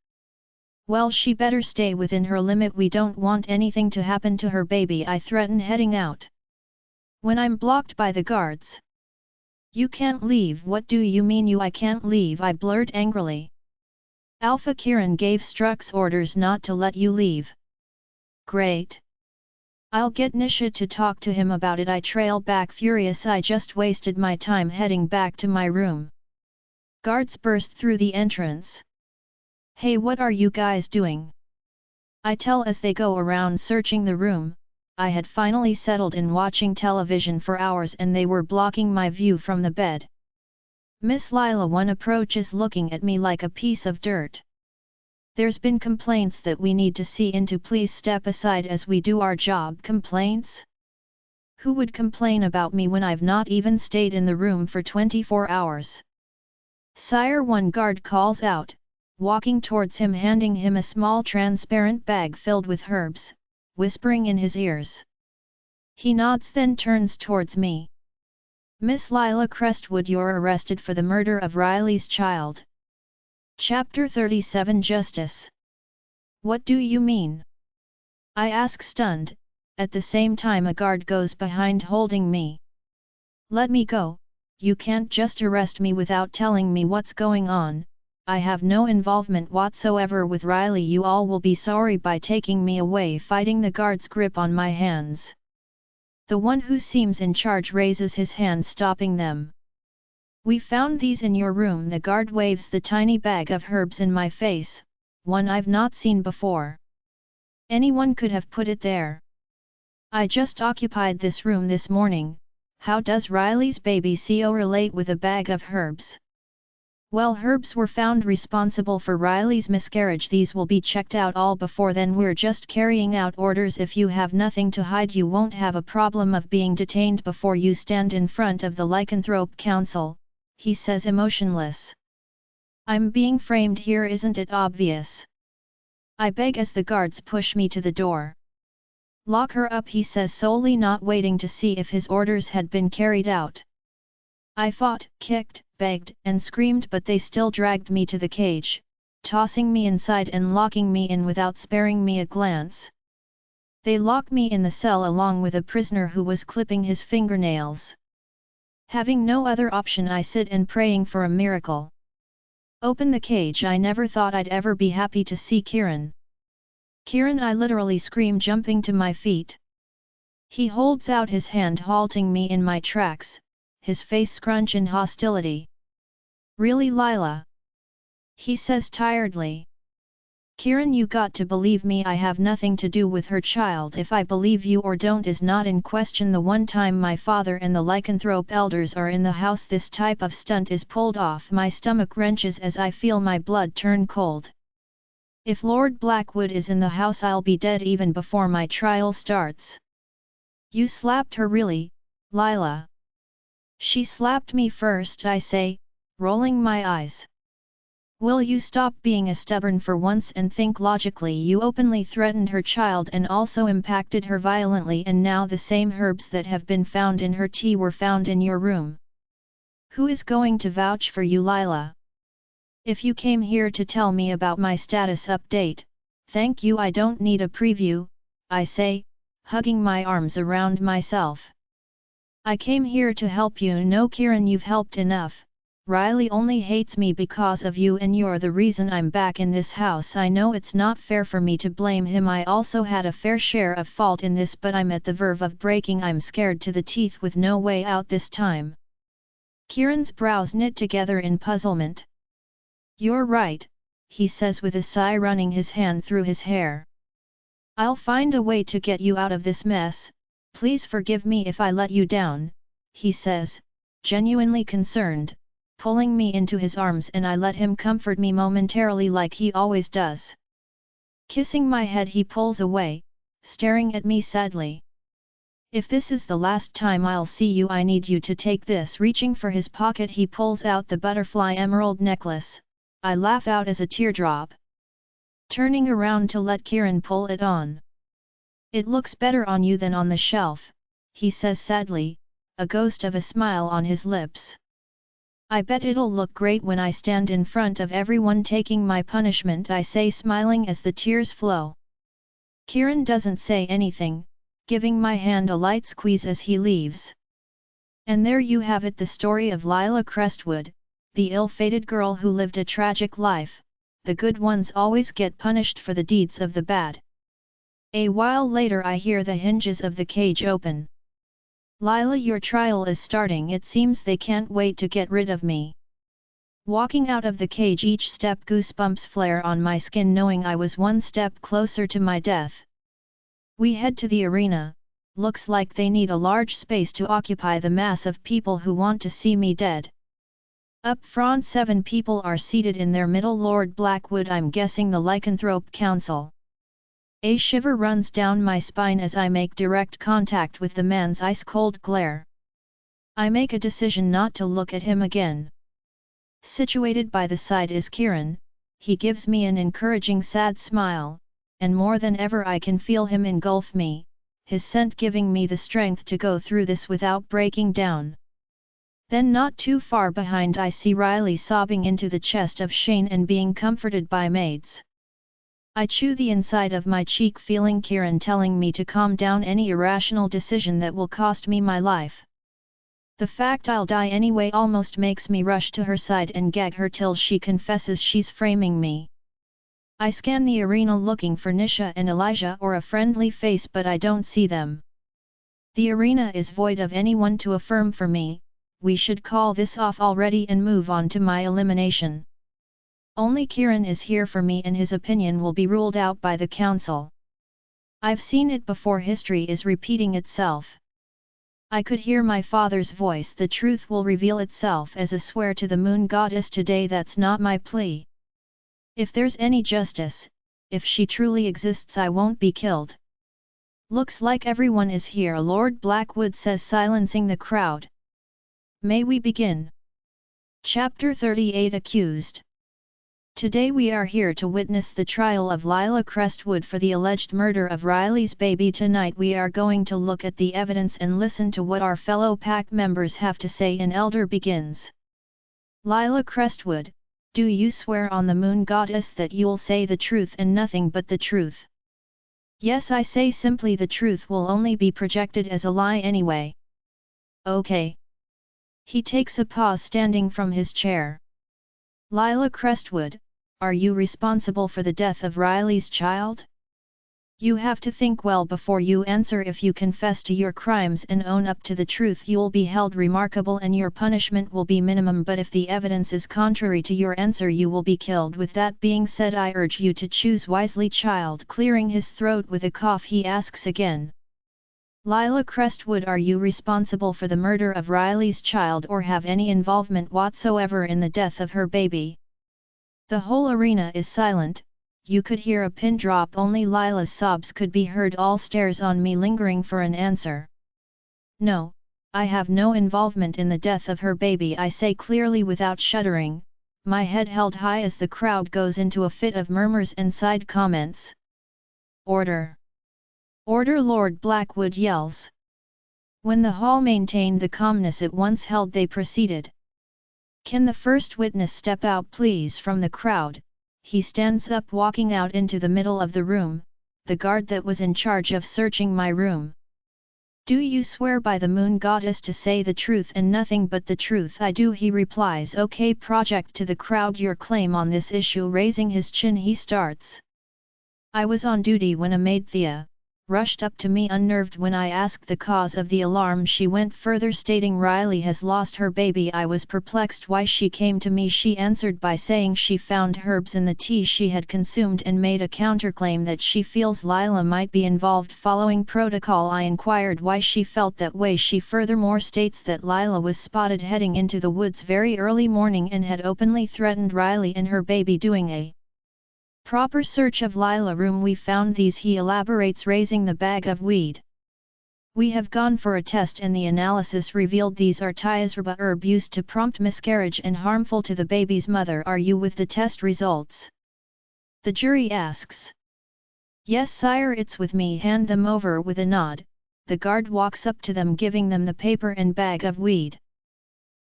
Well, she better stay within her limit. We don't want anything to happen to her baby, I threaten, heading out. When I'm blocked by the guards. You can't leave. What do you mean I can't leave? I blurred angrily. Alpha Kieran gave Strux orders not to let you leave. Great. I'll get Nisha to talk to him about it. I trail back, furious. I just wasted my time heading back to my room. Guards burst through the entrance. Hey, what are you guys doing? I tell as they go around searching the room. I had finally settled in watching television for hours and they were blocking my view from the bed. Miss Lyla, one approaches, looking at me like a piece of dirt. There's been complaints that we need to see into. Please step aside as we do our job. Complaints? Who would complain about me when I've not even stayed in the room for 24 hours? Sire, one guard calls out, walking towards him, handing him a small transparent bag filled with herbs, whispering in his ears. He nods, then turns towards me. Miss Lyla Crestwood, you're arrested for the murder of Riley's child. Chapter 37, Justice. What do you mean? I ask, stunned. At the same time, a guard goes behind, holding me. Let me go. You can't just arrest me without telling me what's going on. I have no involvement whatsoever with Riley. You all will be sorry by taking me away. Fighting the guard's grip on my hands. The one who seems in charge raises his hand, stopping them. We found these in your room. The guard waves the tiny bag of herbs in my face, one I've not seen before. Anyone could have put it there. I just occupied this room this morning. How does Riley's baby CO relate with a bag of herbs? Well, herbs were found responsible for Riley's miscarriage. These will be checked out all before then. We're just carrying out orders. If you have nothing to hide, you won't have a problem of being detained before you stand in front of the Lycanthrope Council, he says, emotionless. I'm being framed here, isn't it obvious? I beg as the guards push me to the door. Lock her up, he says, solely not waiting to see if his orders had been carried out. I fought, kicked, begged, and screamed, but they still dragged me to the cage, tossing me inside and locking me in without sparing me a glance. They lock me in the cell along with a prisoner who was clipping his fingernails. Having no other option, I sit and praying for a miracle. Open the cage. I never thought I'd ever be happy to see Kieran. Kieran, I literally scream, jumping to my feet. He holds out his hand, halting me in my tracks, his face scrunch in hostility. Really, Lyla? He says tiredly. Kieran, you got to believe me, I have nothing to do with her child. If I believe you or don't is not in question. The one time my father and the lycanthrope elders are in the house this type of stunt is pulled off. My stomach wrenches as I feel my blood turn cold. If Lord Blackwood is in the house, I'll be dead even before my trial starts. You slapped her, really, Lyla? She slapped me first, I say, rolling my eyes. Will you stop being a stubborn for once and think logically? You openly threatened her child and also impacted her violently, and now the same herbs that have been found in her tea were found in your room. Who is going to vouch for you, Lyla? If you came here to tell me about my status update, thank you, I don't need a preview, I say, hugging my arms around myself. I came here to help you. No, Kieran, you've helped enough. Riley only hates me because of you, and you're the reason I'm back in this house. I know it's not fair for me to blame him. I also had a fair share of fault in this, but I'm at the verge of breaking. I'm scared to the teeth with no way out this time. Kieran's brows knit together in puzzlement. You're right, he says with a sigh, running his hand through his hair. I'll find a way to get you out of this mess. Please forgive me if I let you down, he says, genuinely concerned, pulling me into his arms, and I let him comfort me momentarily like he always does. Kissing my head, he pulls away, staring at me sadly. If this is the last time I'll see you, I need you to take this. Reaching for his pocket, he pulls out the butterfly emerald necklace. I laugh out as a teardrop. Turning around to let Kieran pull it on. It looks better on you than on the shelf, he says sadly, a ghost of a smile on his lips. I bet it'll look great when I stand in front of everyone taking my punishment, I say, smiling as the tears flow. Kieran doesn't say anything, giving my hand a light squeeze as he leaves. And there you have it, the story of Lyla Crestwood, the ill-fated girl who lived a tragic life. The good ones always get punished for the deeds of the bad. A while later, I hear the hinges of the cage open. Lyla, your trial is starting. It seems they can't wait to get rid of me. Walking out of the cage, each step goosebumps flare on my skin, knowing I was one step closer to my death. We head to the arena. Looks like they need a large space to occupy the mass of people who want to see me dead. Up front, 7 people are seated in their middle. Lord Blackwood, I'm guessing the Lycanthrope Council. A shiver runs down my spine as I make direct contact with the man's ice-cold glare. I make a decision not to look at him again. Situated by the side is Kieran. He gives me an encouraging sad smile, and more than ever I can feel him engulf me, his scent giving me the strength to go through this without breaking down. Then not too far behind, I see Riley sobbing into the chest of Shane and being comforted by maids. I chew the inside of my cheek, feeling Kieran telling me to calm down. Any irrational decision that will cost me my life. The fact I'll die anyway almost makes me rush to her side and gag her till she confesses she's framing me. I scan the arena looking for Nisha and Elijah or a friendly face, but I don't see them. The arena is void of anyone to affirm for me. We should call this off already and move on to my elimination. Only Kieran is here for me, and his opinion will be ruled out by the council. I've seen it before. History is repeating itself. I could hear my father's voice. The truth will reveal itself as a swear to the moon goddess today. That's not my plea. If there's any justice, if she truly exists, I won't be killed. Looks like everyone is here, Lord Blackwood says, silencing the crowd. May we begin? Chapter 38 Accused. Today we are here to witness the trial of Lyla Crestwood for the alleged murder of Riley's baby. Tonight we are going to look at the evidence and listen to what our fellow pack members have to say. An elder begins. Lyla Crestwood, do you swear on the moon goddess that you'll say the truth and nothing but the truth? Yes, I say simply the truth will only be projected as a lie anyway. Okay. He takes a pause, standing from his chair. Lyla Crestwood, are you responsible for the death of Riley's child? You have to think well before you answer. If you confess to your crimes and own up to the truth, you'll be held remarkable and your punishment will be minimum, but if the evidence is contrary to your answer you will be killed. With that being said, I urge you to choose wisely, child. Clearing his throat with a cough, he asks again. Lyla Crestwood, are you responsible for the murder of Riley's child or have any involvement whatsoever in the death of her baby? The whole arena is silent. You could hear a pin drop. Only Lyla's sobs could be heard. All stares on me, lingering for an answer. No, I have no involvement in the death of her baby, I say clearly without shuddering, my head held high as the crowd goes into a fit of murmurs and side comments. Order! Order! Lord Blackwood yells. When the hall maintained the calmness it once held, they proceeded. Can the first witness step out please? From the crowd. He stands up, walking out into the middle of the room, the guard that was in charge of searching my room. Do you swear by the moon goddess to say the truth and nothing but the truth? I do, he replies. Okay, project to the crowd your claim on this issue. Raising his chin he starts. I was on duty when a maid, Thea, rushed up to me unnerved when I asked the cause of the alarm. She went further, stating Riley has lost her baby. I was perplexed why she came to me. She answered by saying she found herbs in the tea she had consumed and made a counterclaim that she feels Lyla might be involved. Following protocol, I inquired why she felt that way. She furthermore states that Lyla was spotted heading into the woods very early morning and had openly threatened Riley and her baby. Doing a proper search of Lyla room we found these, he elaborates, raising the bag of weed. We have gone for a test and the analysis revealed these are tiazraba herb used to prompt miscarriage and harmful to the baby's mother. Are you with the test results? The jury asks. Yes sire, it's with me. Hand them over. With a nod, the guard walks up to them, giving them the paper and bag of weed.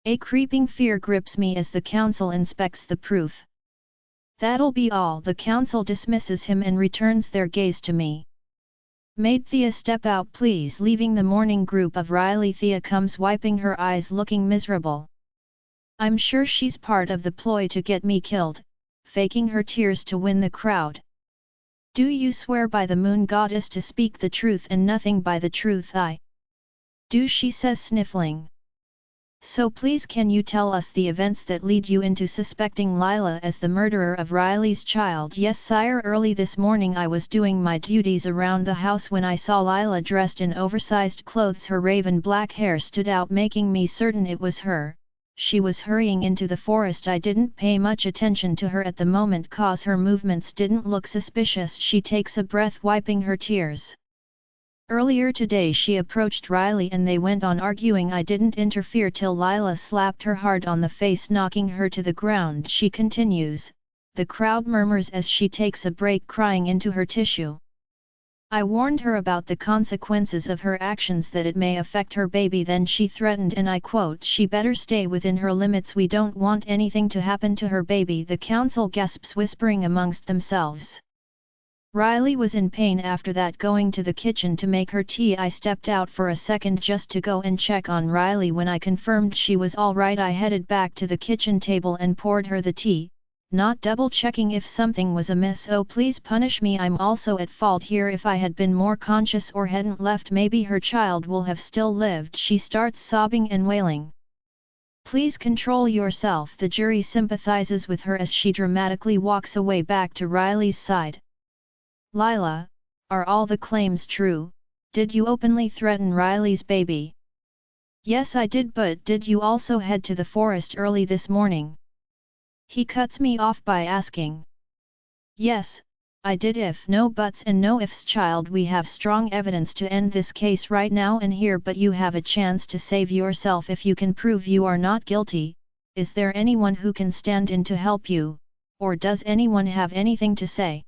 A creeping fear grips me as the counsel inspects the proof. That'll be all. The council dismisses him and returns their gaze to me. Maid Thea, step out please. Leaving the mourning group of Riley, Thea comes, wiping her eyes, looking miserable. I'm sure she's part of the ploy to get me killed, faking her tears to win the crowd. Do you swear by the moon goddess to speak the truth and nothing but the truth? I do, she says, sniffling. So please can you tell us the events that lead you into suspecting Lyla as the murderer of Riley's child? Yes sire, early this morning I was doing my duties around the house when I saw Lyla dressed in oversized clothes. Her raven black hair stood out, making me certain it was her. She was hurrying into the forest. I didn't pay much attention to her at the moment cause her movements didn't look suspicious. She takes a breath, wiping her tears. Earlier today she approached Riley and they went on arguing. I didn't interfere till Lyla slapped her hard on the face, knocking her to the ground. She continues. The crowd murmurs as she takes a break, crying into her tissue. I warned her about the consequences of her actions, that it may affect her baby. Then she threatened, and I quote, she better stay within her limits. We don't want anything to happen to her baby. The council gasps, whispering amongst themselves. Riley was in pain after that, going to the kitchen to make her tea. I stepped out for a second just to go and check on Riley. When I confirmed she was all right, I headed back to the kitchen table and poured her the tea, not double-checking if something was amiss. Oh please punish me, I'm also at fault here. If I had been more conscious or hadn't left, maybe her child will have still lived. She starts sobbing and wailing. Please control yourself. The jury sympathizes with her as she dramatically walks away back to Riley's side. Lyla, are all the claims true? Did you openly threaten Riley's baby? Yes I did, but did you also head to the forest early this morning? He cuts me off by asking. Yes, I did. If no buts and no ifs, child, we have strong evidence to end this case right now and here, but you have a chance to save yourself if you can prove you are not guilty. Is there anyone who can stand in to help you, or does anyone have anything to say?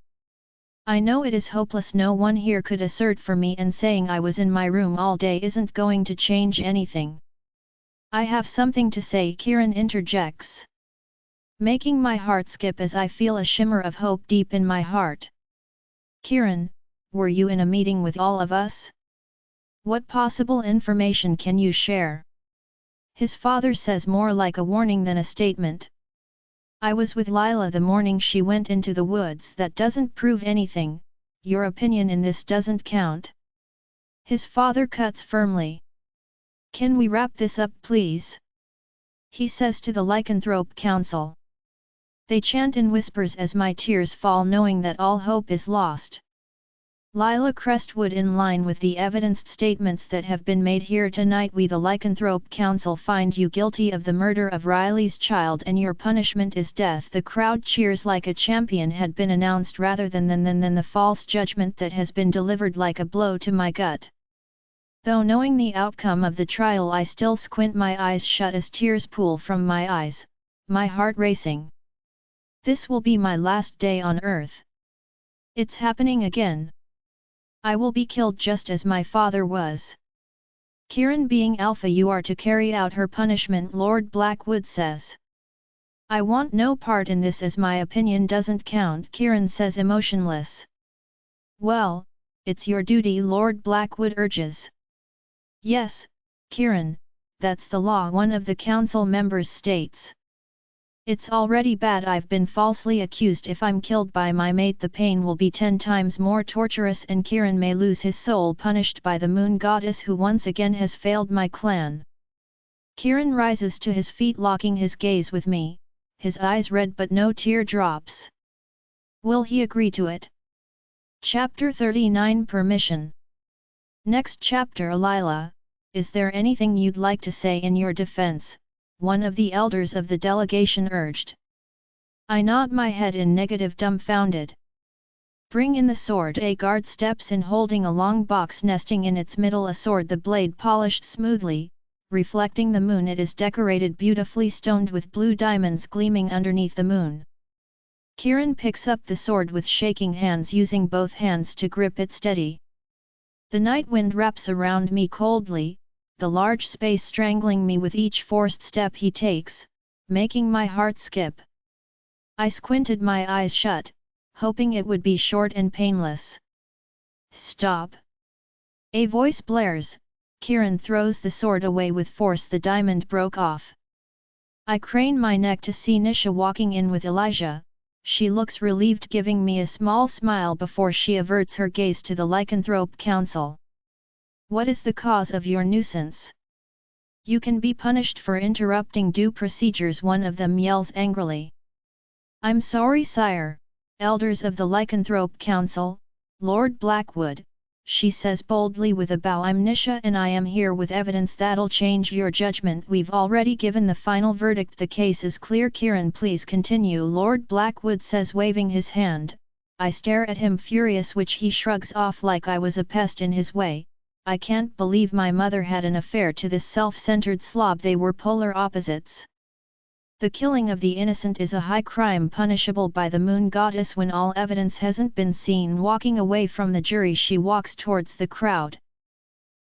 I know it is hopeless. No one here could assert for me, and saying I was in my room all day isn't going to change anything. I have something to say, Kieran interjects, making my heart skip as I feel a shimmer of hope deep in my heart. Kieran, were you in a meeting with all of us? What possible information can you share? His father says, more like a warning than a statement. I was with Lyla the morning she went into the woods. That doesn't prove anything, your opinion in this doesn't count. His father cuts firmly. Can we wrap this up please? He says to the Lycanthrope Council. They chant in whispers as my tears fall, knowing that all hope is lost. Lyla Crestwood, in line with the evidenced statements that have been made here tonight, we the Lycanthrope Council find you guilty of the murder of Riley's child and your punishment is death. The crowd cheers like a champion had been announced rather than the false judgment that has been delivered like a blow to my gut. Though knowing the outcome of the trial, I still squint my eyes shut as tears pool from my eyes, my heart racing. This will be my last day on Earth. It's happening again. I will be killed just as my father was. Kieran, being Alpha, you are to carry out her punishment, Lord Blackwood says. I want no part in this as my opinion doesn't count, Kieran says, emotionless. Well, it's your duty, Lord Blackwood urges. Yes, Kieran, that's the law, one of the council members states. It's already bad I've been falsely accused. If I'm killed by my mate, the pain will be 10 times more torturous and Kieran may lose his soul, punished by the moon goddess who once again has failed my clan. Kieran rises to his feet, locking his gaze with me, his eyes red but no tear drops. Will he agree to it? Chapter 39 Permission. Next chapter. Lyla, is there anything you'd like to say in your defense? One of the elders of the delegation urged. I nod my head in negative, dumbfounded. Bring in the sword. A guard steps in, holding a long box, nesting in its middle a sword, the blade polished smoothly, reflecting the moon. It is decorated beautifully, stoned with blue diamonds gleaming underneath the moon. Kieran picks up the sword with shaking hands, using both hands to grip it steady. The night wind wraps around me coldly, the large space strangling me with each forced step he takes, making my heart skip. I squinted my eyes shut, hoping it would be short and painless. Stop! A voice blares. Kieran throws the sword away with force. The diamond broke off. I crane my neck to see Nisha walking in with Elijah. She looks relieved, giving me a small smile before she averts her gaze to the Lycanthrope Council. What is the cause of your nuisance? You can be punished for interrupting due procedures, one of them yells angrily. I'm sorry, sire, elders of the Lycanthrope Council, Lord Blackwood, she says boldly with a bow. I'm Nisha and I am here with evidence that'll change your judgment. We've already given the final verdict. The case is clear. Kieran, please continue, Lord Blackwood says, waving his hand. I stare at him furious, which he shrugs off like I was a pest in his way. I can't believe my mother had an affair to this self-centered slob. They were polar opposites. The killing of the innocent is a high crime punishable by the moon goddess when all evidence hasn't been seen. Walking away from the jury, she walks towards the crowd.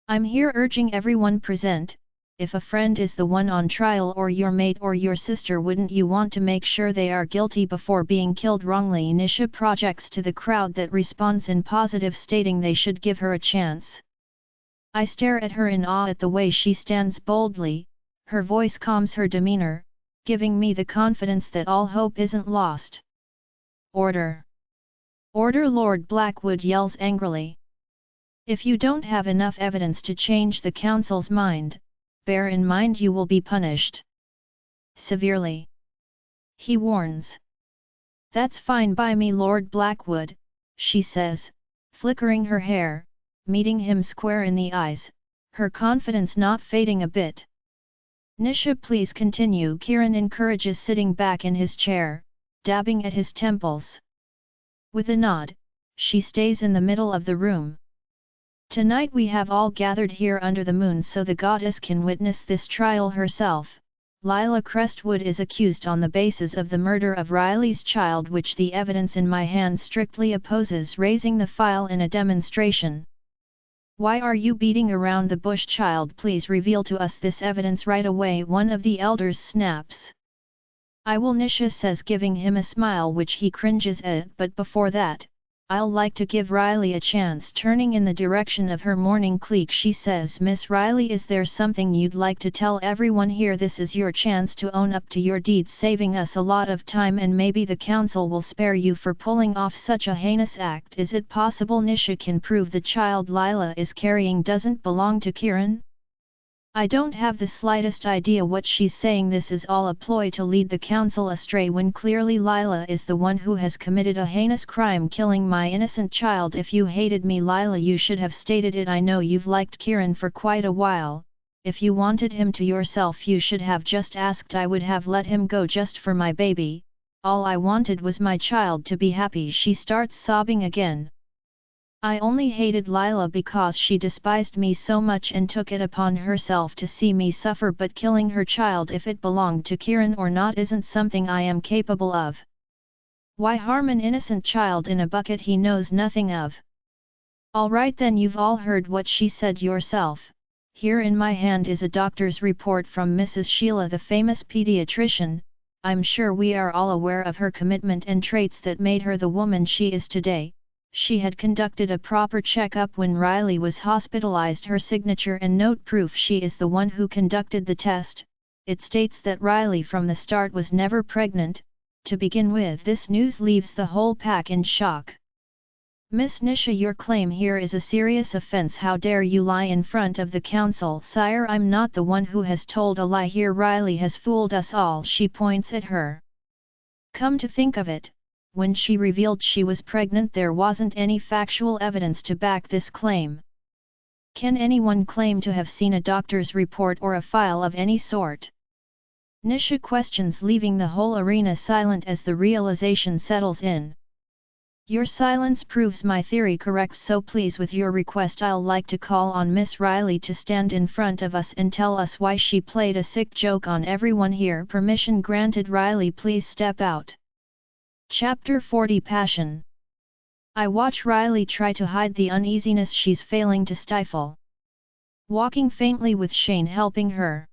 I'm here urging everyone present, if a friend is the one on trial or your mate or your sister, wouldn't you want to make sure they are guilty before being killed wrongly? Nisha projects to the crowd that responds in positive, stating they should give her a chance. I stare at her in awe at the way she stands boldly. Her voice calms her demeanor, giving me the confidence that all hope isn't lost. Order! Order! Lord Blackwood yells angrily. If you don't have enough evidence to change the council's mind, bear in mind you will be punished severely. He warns. That's fine by me, Lord Blackwood, she says, flickering her hair, meeting him square in the eyes, her confidence not fading a bit. Nisha, please continue, Kieran encourages, sitting back in his chair, dabbing at his temples. With a nod, she stays in the middle of the room. Tonight we have all gathered here under the moon so the goddess can witness this trial herself. Lyla Crestwood is accused on the basis of the murder of Riley's child, which the evidence in my hand strictly opposes. Raising the file in a demonstration. Why are you beating around the bush, child? Please reveal to us this evidence right away, one of the elders snaps. I will, Nisha says, giving him a smile which he cringes at, but before that, I'll like to give Riley a chance. Turning in the direction of her morning clique, she says, Miss Riley, is there something you'd like to tell everyone here? This is your chance to own up to your deeds, saving us a lot of time, and maybe the council will spare you for pulling off such a heinous act. Is it possible Nisha can prove the child Lyla is carrying doesn't belong to Kieran? I don't have the slightest idea what she's saying. This is all a ploy to lead the council astray, when clearly Lyla is the one who has committed a heinous crime, killing my innocent child. If you hated me, Lyla, you should have stated it. I know you've liked Kieran for quite a while. If you wanted him to yourself, you should have just asked. I would have let him go just for my baby. All I wanted was my child to be happy. She starts sobbing again. I only hated Lyla because she despised me so much and took it upon herself to see me suffer, but killing her child, if it belonged to Kieran or not, isn't something I am capable of. Why harm an innocent child in a bucket he knows nothing of? Alright then, you've all heard what she said yourself. Here in my hand is a doctor's report from Mrs. Sheila, the famous pediatrician. I'm sure we are all aware of her commitment and traits that made her the woman she is today. She had conducted a proper checkup when Riley was hospitalized. Her signature and note proof she is the one who conducted the test. It states that Riley from the start was never pregnant. To begin with, this news leaves the whole pack in shock. Miss Nisha, your claim here is a serious offense. How dare you lie in front of the council? Sire, I'm not the one who has told a lie here. Riley has fooled us all. She points at her. Come to think of it, when she revealed she was pregnant, there wasn't any factual evidence to back this claim. Can anyone claim to have seen a doctor's report or a file of any sort? Nisha questions, leaving the whole arena silent as the realization settles in. Your silence proves my theory correct, so please, with your request, I'll like to call on Miss Riley to stand in front of us and tell us why she played a sick joke on everyone here. Permission granted. Riley, please step out. Chapter 40 Passion. I watch Riley try to hide the uneasiness she's failing to stifle. Walking faintly with Shane helping her.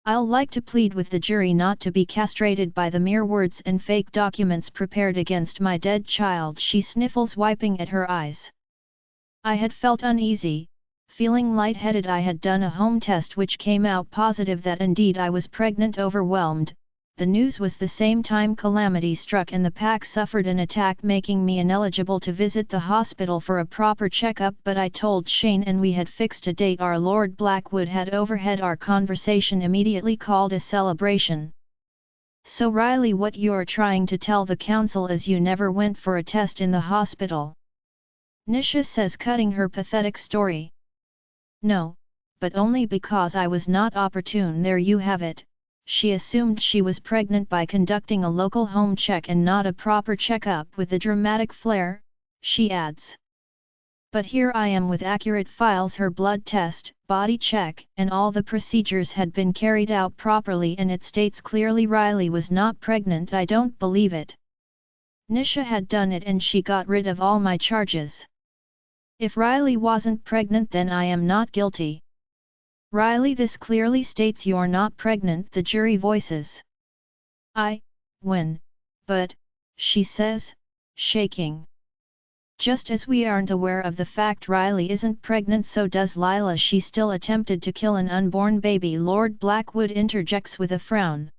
I'll like to plead with the jury not to be castrated by the mere words and fake documents prepared against my dead child. She sniffles, wiping at her eyes. I had felt uneasy, feeling lightheaded. I had done a home test which came out positive that indeed I was pregnant. Overwhelmed, the news was the same time calamity struck and the pack suffered an attack, making me ineligible to visit the hospital for a proper checkup. But I told Shane and we had fixed a date. Our Lord Blackwood had overheard our conversation, immediately called a celebration. So Riley, what you're trying to tell the council is you never went for a test in the hospital? Nisha says, cutting her pathetic story. No, but only because I was not opportune. There you have it. She assumed she was pregnant by conducting a local home check and not a proper checkup. With a dramatic flair, she adds. But here I am with accurate files. Her blood test, body check, and all the procedures had been carried out properly, and it states clearly Riley was not pregnant. I don't believe it. Nisha had done it and she got rid of all my charges. If Riley wasn't pregnant, then I am not guilty. Riley, this clearly states you're not pregnant. The jury voices. But, she says, shaking. Just as we aren't aware of the fact Riley isn't pregnant, so does Lyla. She still attempted to kill an unborn baby. Lord Blackwood interjects with a frown.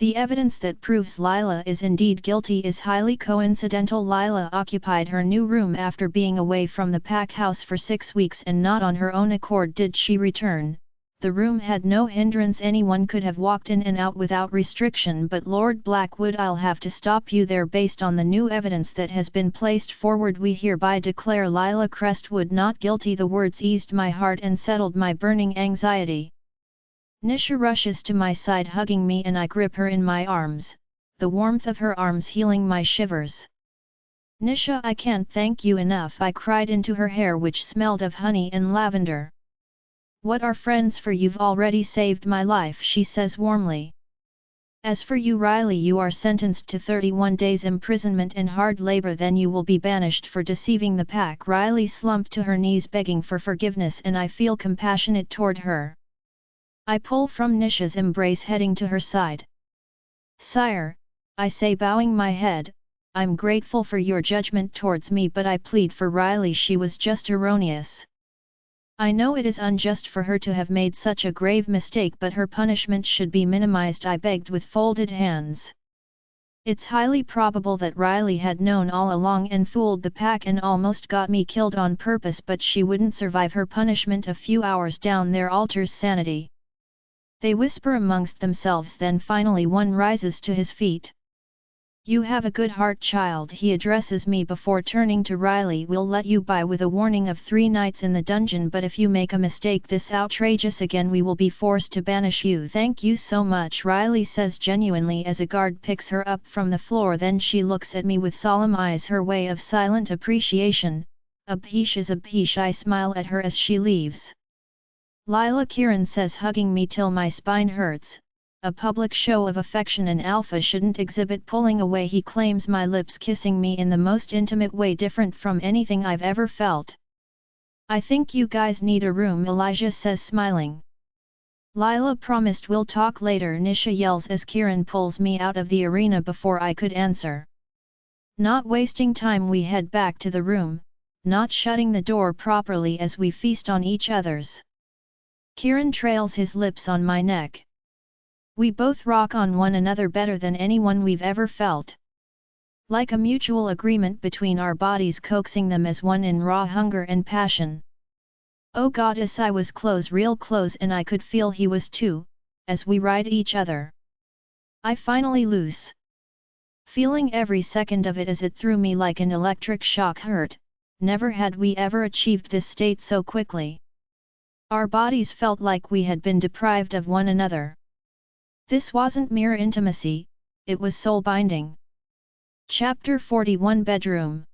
The evidence that proves Lyla is indeed guilty is highly coincidental. Lyla occupied her new room after being away from the pack house for 6 weeks, and not on her own accord did she return. The room had no hindrance. Anyone could have walked in and out without restriction. But Lord Blackwood, I'll have to stop you there. Based on the new evidence that has been placed forward, we hereby declare Lyla Crestwood not guilty. The words eased my heart and settled my burning anxiety. Nisha rushes to my side, hugging me, and I grip her in my arms, the warmth of her arms healing my shivers. Nisha, I can't thank you enough, I cried into her hair, which smelled of honey and lavender. What are friends for? You've already saved my life, she says warmly. As for you, Riley, you are sentenced to 31 days imprisonment and hard labor, then you will be banished for deceiving the pack. Riley slumped to her knees begging for forgiveness, and I feel compassionate toward her. I pull from Nisha's embrace, heading to her side. Sire, I say, bowing my head, I'm grateful for your judgment towards me, but I plead for Riley, she was just erroneous. I know it is unjust for her to have made such a grave mistake, but her punishment should be minimized, I begged with folded hands. It's highly probable that Riley had known all along and fooled the pack and almost got me killed on purpose, but she wouldn't survive her punishment. A few hours down there alters sanity. They whisper amongst themselves, then finally one rises to his feet. You have a good heart, child, he addresses me before turning to Riley. We'll let you by with a warning of 3 nights in the dungeon, but if you make a mistake this outrageous again we will be forced to banish you. Thank you so much, Riley says genuinely as a guard picks her up from the floor. Then she looks at me with solemn eyes, her way of silent appreciation. Abhish is Abhish. I smile at her as she leaves. Lyla, Kieran says, hugging me till my spine hurts. A public show of affection an alpha shouldn't exhibit. Pulling away, he claims my lips kissing me in the most intimate way, different from anything I've ever felt. I think you guys need a room, Elijah says, smiling. Lyla promised we'll talk later, Nisha yells as Kieran pulls me out of the arena before I could answer. Not wasting time, we head back to the room, not shutting the door properly as we feast on each other's. Kieran trails his lips on my neck. We both rock on one another better than anyone we've ever felt. Like a mutual agreement between our bodies, coaxing them as one in raw hunger and passion. Oh goddess, I was close, real close, and I could feel he was too, as we ride each other. I finally loose. Feeling every second of it as it threw me like an electric shock. Hurt. Never had we ever achieved this state so quickly. Our bodies felt like we had been deprived of one another. This wasn't mere intimacy, it was soul-binding. Chapter 41, Bedroom.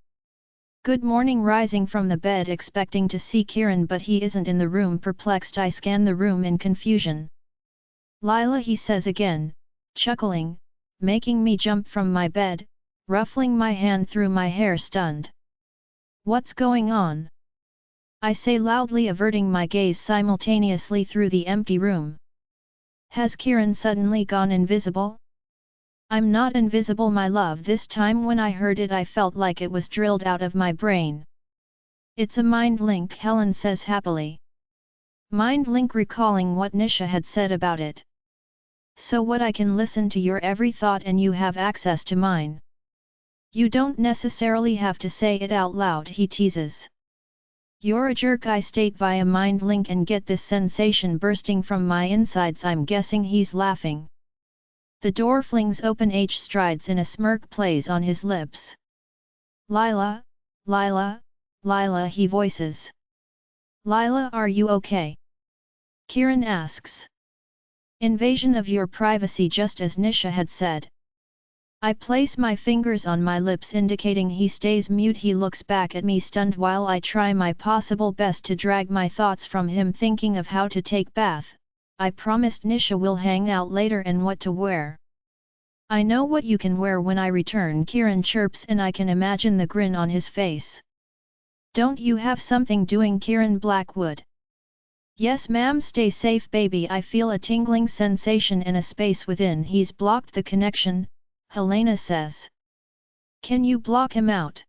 Good morning. Rising from the bed expecting to see Kieran, but he isn't in the room. Perplexed, I scan the room in confusion. Lyla, he says again, chuckling, making me jump from my bed, ruffling my hand through my hair, stunned. What's going on? I say loudly, averting my gaze simultaneously through the empty room. Has Kieran suddenly gone invisible? I'm not invisible, my love. This time when I heard it I felt like it was drilled out of my brain. It's a mind link, Helen says happily. Mind link, recalling what Nisha had said about it. So what, I can listen to your every thought and you have access to mine. You don't necessarily have to say it out loud, he teases. You're a jerk, I state via mind link and get this sensation bursting from my insides. I'm guessing he's laughing. The door flings open, H strides in, a smirk plays on his lips. Lyla, Lyla, Lyla, he voices. Lyla, are you okay? Kieran asks. Invasion of your privacy, just as Nisha had said. I place my fingers on my lips indicating he stays mute. He looks back at me stunned while I try my possible best to drag my thoughts from him, thinking of how to take bath. I promised Nisha we'll hang out later and what to wear. I know what you can wear when I return, Kieran chirps, and I can imagine the grin on his face. Don't you have something doing, Kieran Blackwood? Yes ma'am, stay safe baby. I feel a tingling sensation in a space within. He's blocked the connection, Helena says. Can you block him out?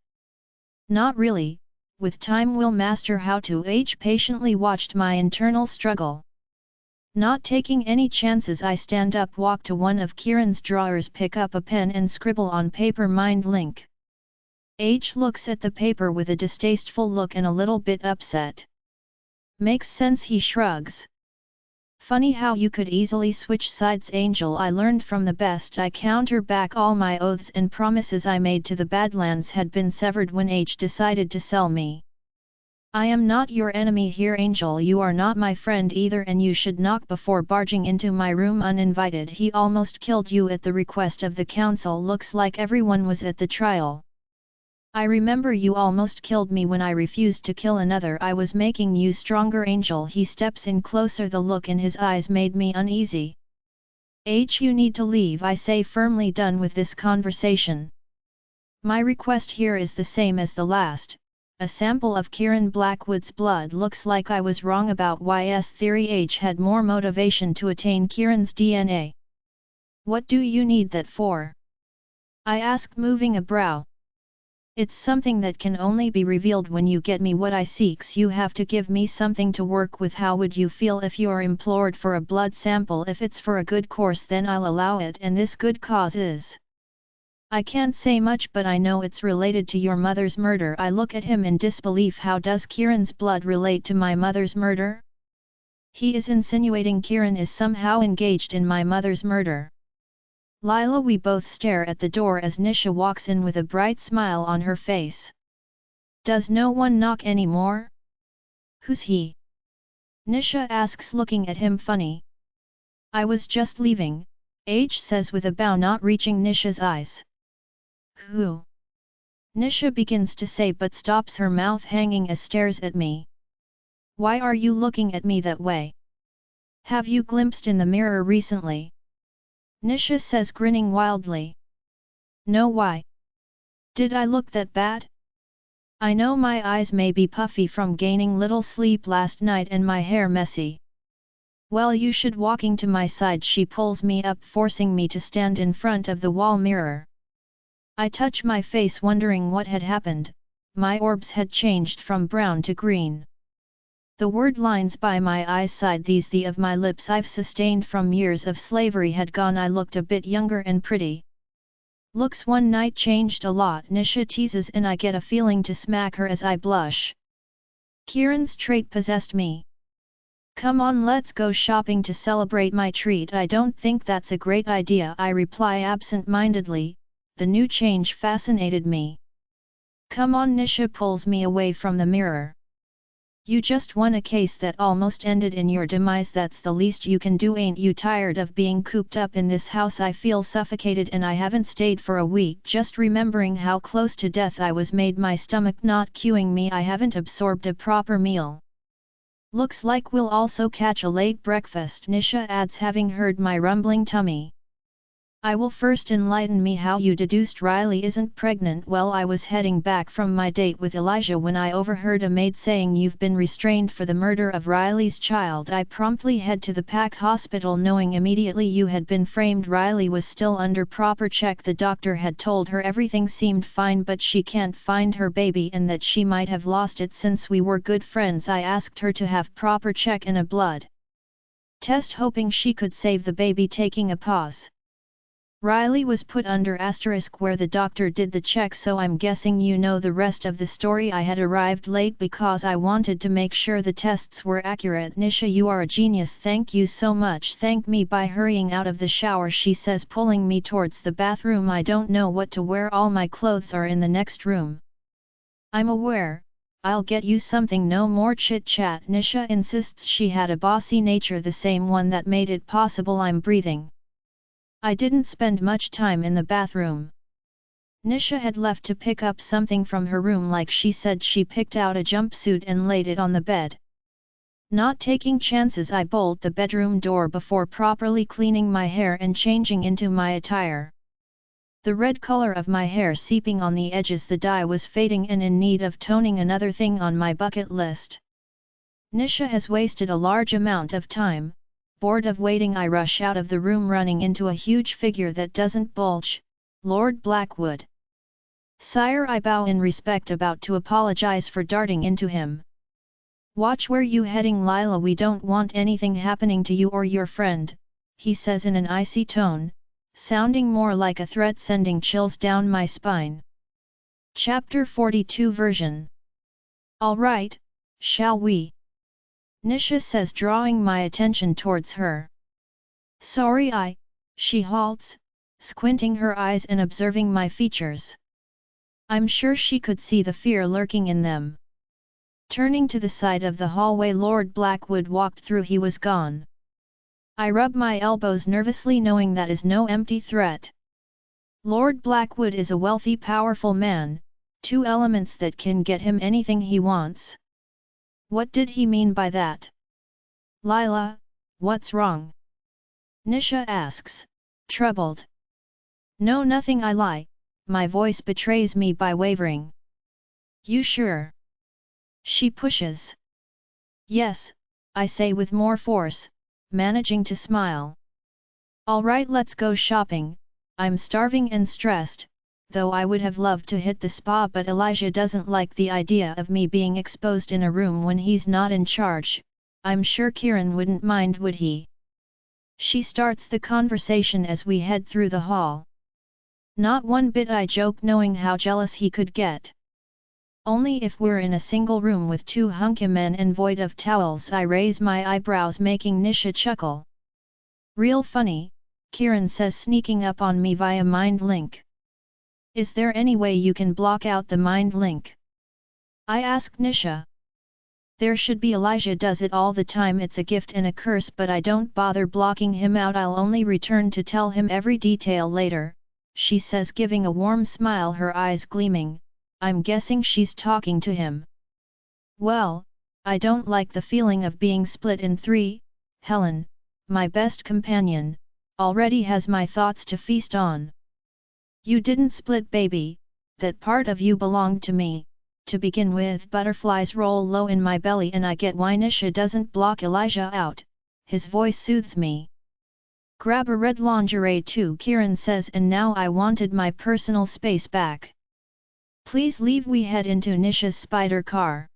Not really, with time we'll master how to. H patiently watched my internal struggle. Not taking any chances, I stand up, walk to one of Kieran's drawers, pick up a pen and scribble on paper, mind link. H looks at the paper with a distasteful look and a little bit upset. Makes sense, he shrugs. Funny how you could easily switch sides, Angel. I learned from the best. I counter back. All my oaths and promises I made to the Badlands had been severed when H decided to sell me. I am not your enemy here, Angel. You are not my friend either, and you should knock before barging into my room uninvited. He almost killed you at the request of the council. Looks like everyone was at the trial. I remember you almost killed me when I refused to kill another. I was making you stronger, Angel. He steps in closer. The look in his eyes made me uneasy. H, you need to leave, I say firmly, done with this conversation. My request here is the same as the last. A sample of Kieran Blackwood's blood. Looks like I was wrong about YS theory. H had more motivation to attain Kieran's DNA. What do you need that for? I asked, moving a brow. It's something that can only be revealed when you get me what I seeks. You have to give me something to work with. How would you feel if you're implored for a blood sample? If it's for a good cause, then I'll allow it, and this good cause is… I can't say much, but I know it's related to your mother's murder. I look at him in disbelief. How does Kieran's blood relate to my mother's murder? He is insinuating Kieran is somehow engaged in my mother's murder. Lyla, we both stare at the door as Nisha walks in with a bright smile on her face. Does no one knock anymore? Who's he? Nisha asks, looking at him funny. I was just leaving, H says with a bow, not reaching Nisha's eyes. Who? Nisha begins to say but stops, her mouth hanging as stares at me. Why are you looking at me that way? Have you glimpsed in the mirror recently? Nisha says, grinning wildly. No, why? Did I look that bad? I know my eyes may be puffy from gaining little sleep last night and my hair messy. Well, you should walking to my side. She pulls me up, forcing me to stand in front of the wall mirror. I touch my face, wondering what had happened. My orbs had changed from brown to green. The word lines by my eyes side, these the of my lips I've sustained from years of slavery, had gone. I looked a bit younger and pretty. Looks one night changed a lot, Nisha teases, and I get a feeling to smack her as I blush. Kieran's trait possessed me. Come on, let's go shopping to celebrate my treat. I don't think that's a great idea, I reply absent-mindedly. The new change fascinated me. Come on, Nisha pulls me away from the mirror. You just won a case that almost ended in your demise. That's the least you can do. Ain't you tired of being cooped up in this house? I feel suffocated and I haven't stayed for a week. Just remembering how close to death I was made my stomach not cueing me. I haven't absorbed a proper meal. Looks like we'll also catch a late breakfast, Nisha adds, having heard my rumbling tummy. I will first enlighten me how you deduced Riley isn't pregnant. Well, I was heading back from my date with Elijah when I overheard a maid saying you've been restrained for the murder of Riley's child. I promptly head to the PAC hospital, knowing immediately you had been framed. Riley was still under proper check. The doctor had told her everything seemed fine, but she can't find her baby and that she might have lost it since we were good friends. I asked her to have proper check and a blood test, hoping she could save the baby. Taking a pause. Riley was put under asterisk where the doctor did the check, so I'm guessing you know the rest of the story. I had arrived late because I wanted to make sure the tests were accurate. Nisha, you are a genius. Thank you so much. Thank me by hurrying out of the shower, she says, pulling me towards the bathroom. I don't know what to wear. All my clothes are in the next room. I'm aware. I'll get you something. No more chit-chat. Nisha insists. She had a bossy nature, the same one that made it possible I'm breathing. I didn't spend much time in the bathroom. Nisha had left to pick up something from her room. Like she said, she picked out a jumpsuit and laid it on the bed. Not taking chances, I bolt the bedroom door before properly cleaning my hair and changing into my attire. The red color of my hair seeping on the edges, the dye was fading and in need of toning. Another thing on my bucket list. Nisha has wasted a large amount of time. Bored of waiting, I rush out of the room, running into a huge figure that doesn't bulge, Lord Blackwood. Sire, I bow in respect, about to apologize for darting into him. Watch where you heading, Lyla. We don't want anything happening to you or your friend, he says in an icy tone, sounding more like a threat, sending chills down my spine. Chapter 42 version. All right, shall we? Nisha says, drawing my attention towards her. Sorry, she halts, squinting her eyes and observing my features. I'm sure she could see the fear lurking in them. Turning to the side of the hallway Lord Blackwood walked through, he was gone. I rub my elbows nervously, knowing that is no empty threat. Lord Blackwood is a wealthy, powerful man, two elements that can get him anything he wants. What did he mean by that? Lyla, what's wrong? Nisha asks, troubled. No, nothing, I lie, my voice betrays me by wavering. You sure? She pushes. Yes, I say with more force, managing to smile. All right, let's go shopping. I'm starving and stressed, though I would have loved to hit the spa, but Elijah doesn't like the idea of me being exposed in a room when he's not in charge. I'm sure Kieran wouldn't mind, would he? She starts the conversation as we head through the hall. Not one bit, I joke, knowing how jealous he could get. Only if we're in a single room with two hunky men and void of towels, I raise my eyebrows, making Nisha chuckle. Real funny, Kieran says, sneaking up on me via mind link. Is there any way you can block out the mind link? I ask Nisha. There should be. Elijah does it all the time. It's a gift and a curse, but I don't bother blocking him out. I'll only return to tell him every detail later, she says, giving a warm smile, her eyes gleaming. I'm guessing she's talking to him. Well, I don't like the feeling of being split in three. Helen, my best companion, already has my thoughts to feast on. You didn't split, baby, that part of you belonged to me. To begin with, butterflies roll low in my belly and I get why Nisha doesn't block Elijah out. His voice soothes me. Grab a red lingerie too, Kieran says, and now I wanted my personal space back. Please leave. We head into Nisha's spider car.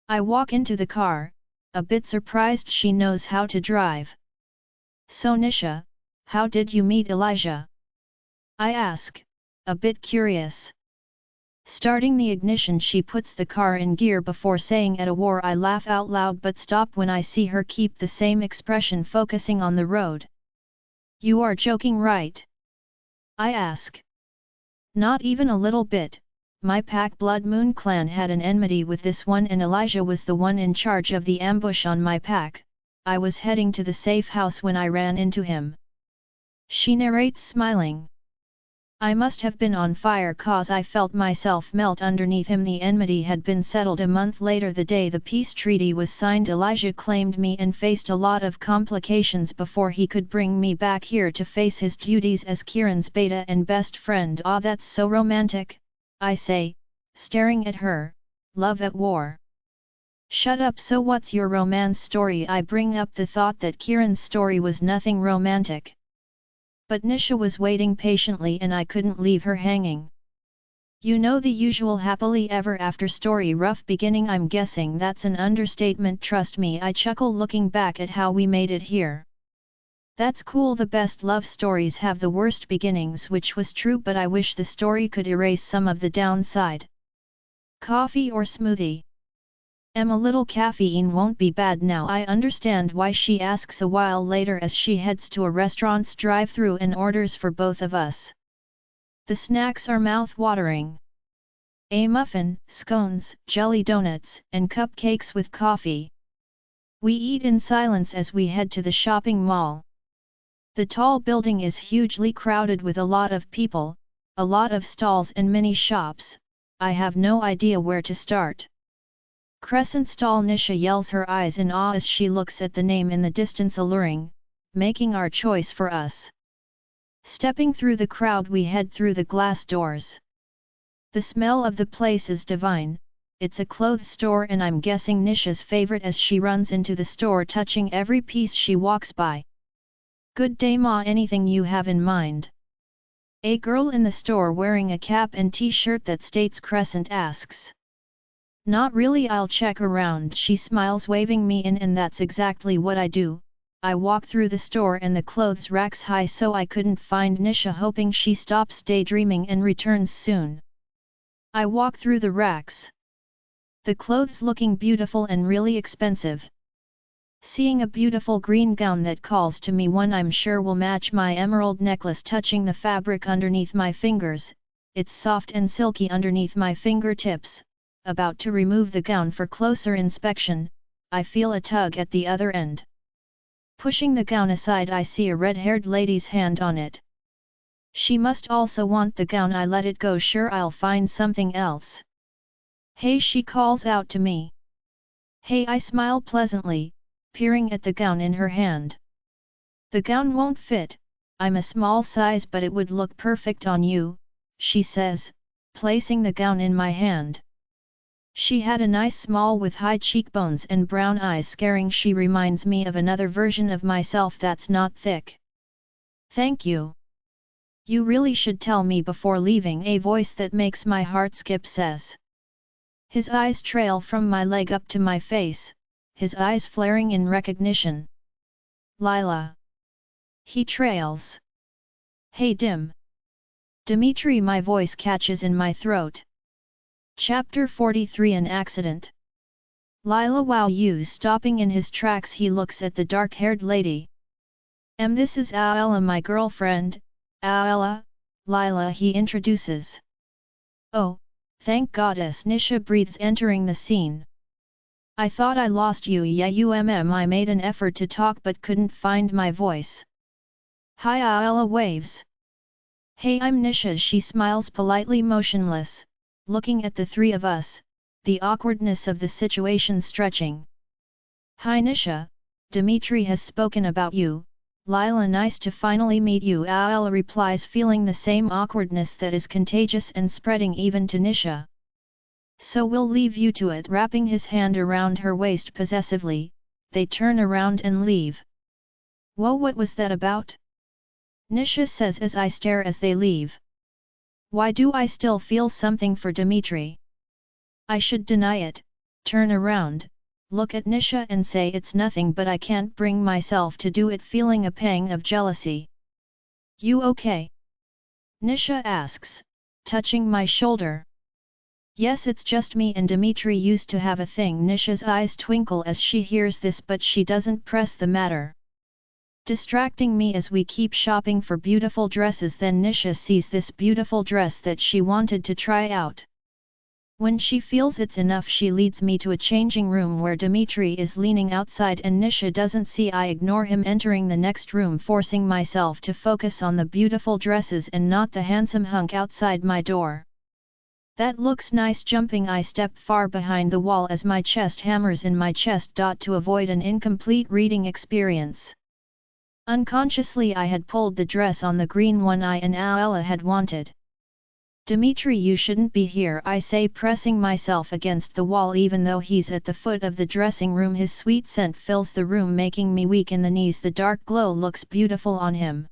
I walk into the car, a bit surprised she knows how to drive. So Nisha, how did you meet Elijah? I ask, a bit curious. Starting the ignition, she puts the car in gear before saying at a war. I laugh out loud but stop when I see her keep the same expression, focusing on the road. You are joking, right? I ask. Not even a little bit. My pack Blood Moon clan had an enmity with this one, and Elijah was the one in charge of the ambush on my pack. I was heading to the safe house when I ran into him. She narrates, smiling. I must have been on fire cause I felt myself melt underneath him. The enmity had been settled a month later, the day the peace treaty was signed. Elijah claimed me and faced a lot of complications before he could bring me back here to face his duties as Kieran's beta and best friend. Ah, that's so romantic, I say, staring at her. Love at war. Shut up. So what's your romance story? I bring up the thought that Kieran's story was nothing romantic. But Nisha was waiting patiently and I couldn't leave her hanging. You know, the usual happily ever after story. Rough beginning? I'm guessing that's an understatement, trust me, I chuckle, looking back at how we made it here. That's cool. The best love stories have the worst beginnings, which was true, but I wish the story could erase some of the downside. Coffee or smoothie? A little caffeine won't be bad now. I understand why she asks a while later as she heads to a restaurant's drive-thru and orders for both of us. The snacks are mouth-watering. A muffin, scones, jelly donuts, and cupcakes with coffee. We eat in silence as we head to the shopping mall. The tall building is hugely crowded with a lot of people, a lot of stalls and mini shops. I have no idea where to start. Crescent Stall, Nisha yells, her eyes in awe as she looks at the name in the distance, alluring, making our choice for us. Stepping through the crowd, we head through the glass doors. The smell of the place is divine. It's a clothes store and I'm guessing Nisha's favorite as she runs into the store, touching every piece she walks by. Good day, ma. Anything you have in mind? A girl in the store wearing a cap and t-shirt that states Crescent asks. Not really, I'll check around, she smiles, waving me in, and that's exactly what I do. I walk through the store and the clothes racks high so I couldn't find Nisha, hoping she stops daydreaming and returns soon. I walk through the racks. The clothes looking beautiful and really expensive. Seeing a beautiful green gown that calls to me, one I'm sure will match my emerald necklace, touching the fabric underneath my fingers. It's soft and silky underneath my fingertips. About to remove the gown for closer inspection, I feel a tug at the other end. Pushing the gown aside, I see a red-haired lady's hand on it. She must also want the gown. I let it go, sure I'll find something else. Hey, she calls out to me. Hey, I smile pleasantly, peering at the gown in her hand. The gown won't fit, I'm a small size, but it would look perfect on you, she says, placing the gown in my hand. She had a nice small with high cheekbones and brown eyes, scaring. She reminds me of another version of myself that's not thick. Thank you. You really should tell me before leaving, a voice that makes my heart skip says. His eyes trail from my leg up to my face, his eyes flaring in recognition. Lyla. He trails. Hey Dim. Dimitri, my voice catches in my throat. Chapter 43, An Accident. Lyla, wow, you stopping in his tracks. He looks at the dark-haired lady. This is Aella, my girlfriend. Aella, Lyla, he introduces. Oh, thank goddess, Nisha breathes, entering the scene. I thought I lost you. Yeah, I made an effort to talk but couldn't find my voice. Hi, Aella waves. Hey, I'm Nisha. She smiles politely, motionless, looking at the three of us, the awkwardness of the situation stretching. Hi Nisha, Dimitri has spoken about you. Lyla, nice to finally meet you. Aella replies, feeling the same awkwardness that is contagious and spreading even to Nisha. So we'll leave you to it. Wrapping his hand around her waist possessively, they turn around and leave. Whoa, what was that about? Nisha says as I stare as they leave. Why do I still feel something for Dimitri? I should deny it, turn around, look at Nisha and say it's nothing, but I can't bring myself to do it, feeling a pang of jealousy. You okay? Nisha asks, touching my shoulder. Yes, it's just me and Dimitri used to have a thing. Nisha's eyes twinkle as she hears this, but she doesn't press the matter. Distracting me as we keep shopping for beautiful dresses. Then Nisha sees this beautiful dress that she wanted to try out. When she feels it's enough, she leads me to a changing room where Dimitri is leaning outside and Nisha doesn't see. I ignore him, entering the next room, forcing myself to focus on the beautiful dresses and not the handsome hunk outside my door. That looks nice. Jumping, I step far behind the wall as my chest hammers in my chest. To avoid an incomplete reading experience. Unconsciously I had pulled the dress on, the green one I and Aella had wanted. Dimitri, you shouldn't be here, I say, pressing myself against the wall even though he's at the foot of the dressing room. His sweet scent fills the room, making me weak in the knees. The dark glow looks beautiful on him.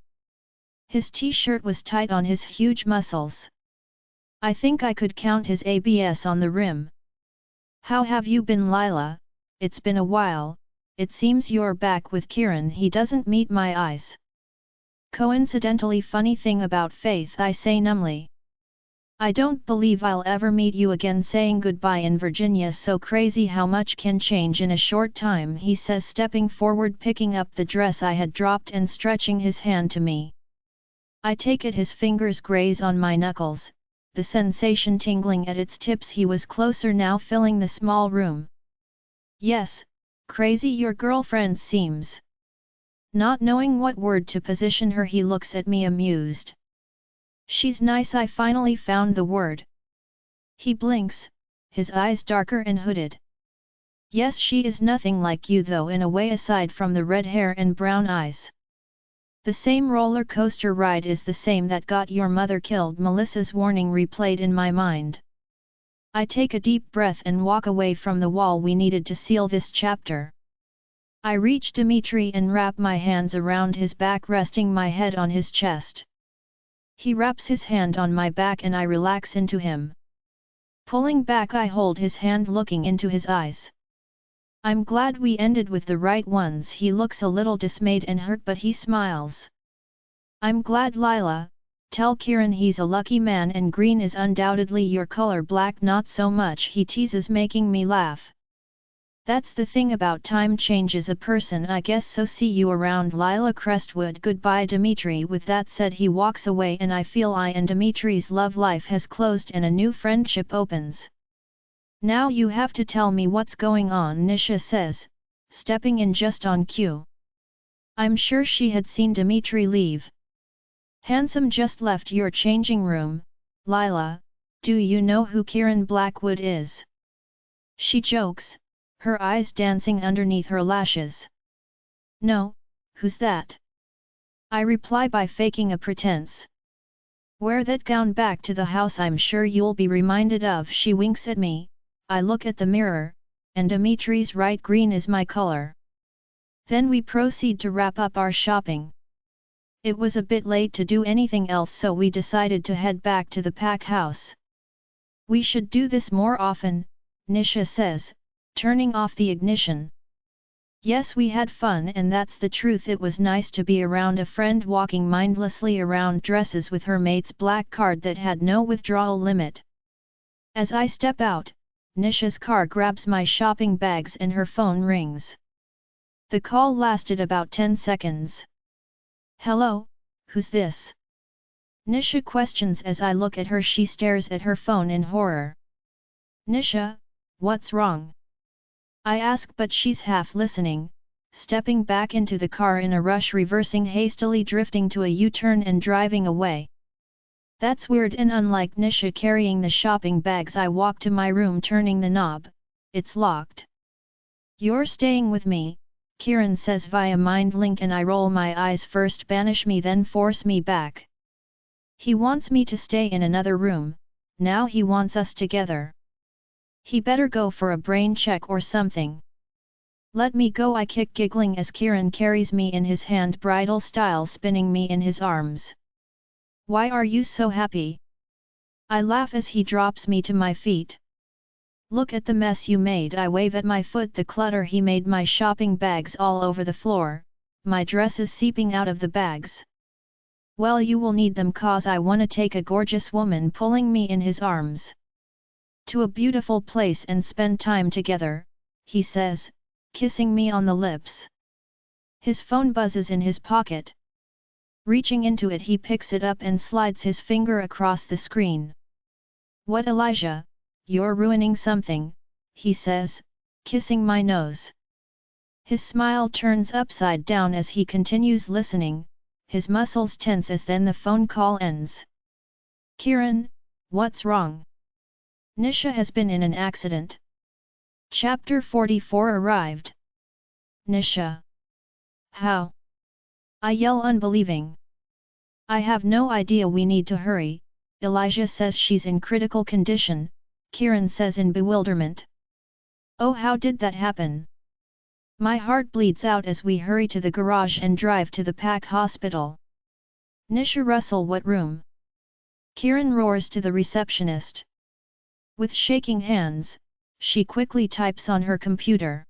His t-shirt was tight on his huge muscles. I think I could count his abs on the rim. How have you been, Lyla? It's been a while. It seems you're back with Kieran. He doesn't meet my eyes. Coincidentally, funny thing about Faith, I say numbly. I don't believe I'll ever meet you again. Saying goodbye in Virginia, so crazy how much can change in a short time, he says, stepping forward, picking up the dress I had dropped and stretching his hand to me. I take it, his fingers graze on my knuckles, the sensation tingling at its tips. He was closer now, filling the small room. Yes, crazy your girlfriend seems. Not knowing what word to position her, he looks at me amused. She's nice, I finally found the word. He blinks, his eyes darker and hooded. Yes, she is nothing like you though, in a way, aside from the red hair and brown eyes. The same roller coaster ride is the same that got your mother killed. Melissa's warning replayed in my mind. I take a deep breath and walk away from the wall. We needed to seal this chapter. I reach Dimitri and wrap my hands around his back, resting my head on his chest. He wraps his hand on my back and I relax into him. Pulling back, I hold his hand, looking into his eyes. I'm glad we ended with the right ones. He looks a little dismayed and hurt, but he smiles. I'm glad, Lyla. Tell Kieran he's a lucky man, and green is undoubtedly your color, black not so much, he teases, making me laugh. That's the thing about time, changes a person, I guess so. See you around, Lyla Crestwood. Goodbye, Dimitri. With that said, he walks away and I feel I and Dimitri's love life has closed and a new friendship opens. Now you have to tell me what's going on, Nisha says, stepping in just on cue. I'm sure she had seen Dimitri leave. Handsome just left your changing room. Lyla, do you know who Kieran Blackwood is? She jokes, her eyes dancing underneath her lashes. No, who's that? I reply by faking a pretense. Wear that gown back to the house, I'm sure you'll be reminded of. She winks at me. I look at the mirror, and Dimitri's right, green is my color. Then we proceed to wrap up our shopping. It was a bit late to do anything else, so we decided to head back to the pack house. We should do this more often, Nisha says, turning off the ignition. Yes, we had fun, and that's the truth. It was nice to be around a friend walking mindlessly around dresses with her mate's black card that had no withdrawal limit. As I step out, Nisha's car grabs my shopping bags and her phone rings. The call lasted about 10 seconds. Hello, who's this? Nisha questions as I look at her. She stares at her phone in horror. Nisha, what's wrong? I ask, but she's half listening, stepping back into the car in a rush, reversing hastily, drifting to a U-turn and driving away. That's weird and unlike Nisha carrying the shopping bags. I walk to my room, turning the knob. It's locked. You're staying with me, Kieran says via mind link, and I roll my eyes. First banish me, then force me back. He wants me to stay in another room, now he wants us together. He better go for a brain check or something. Let me go, I kick, giggling as Kieran carries me in his hand, bridal style, spinning me in his arms. Why are you so happy? I laugh as he drops me to my feet. Look at the mess you made. I wave at my foot, the clutter he made, my shopping bags all over the floor, my dresses seeping out of the bags. Well, you will need them, cause I wanna take a gorgeous woman, pulling me in his arms. To a beautiful place and spend time together, he says, kissing me on the lips. His phone buzzes in his pocket. Reaching into it, he picks it up and slides his finger across the screen. What, Elijah? You're ruining something, he says, kissing my nose. His smile turns upside down as he continues listening, his muscles tense as then the phone call ends. Kieran, what's wrong? Nisha has been in an accident. Chapter 44 arrived. Nisha. How? I yell, unbelieving. I have no idea, we need to hurry. Elijah says she's in critical condition, Kieran says in bewilderment. Oh, how did that happen? My heart bleeds out as we hurry to the garage and drive to the pack hospital. Nisha, Russell, what room? Kieran roars to the receptionist. With shaking hands, she quickly types on her computer.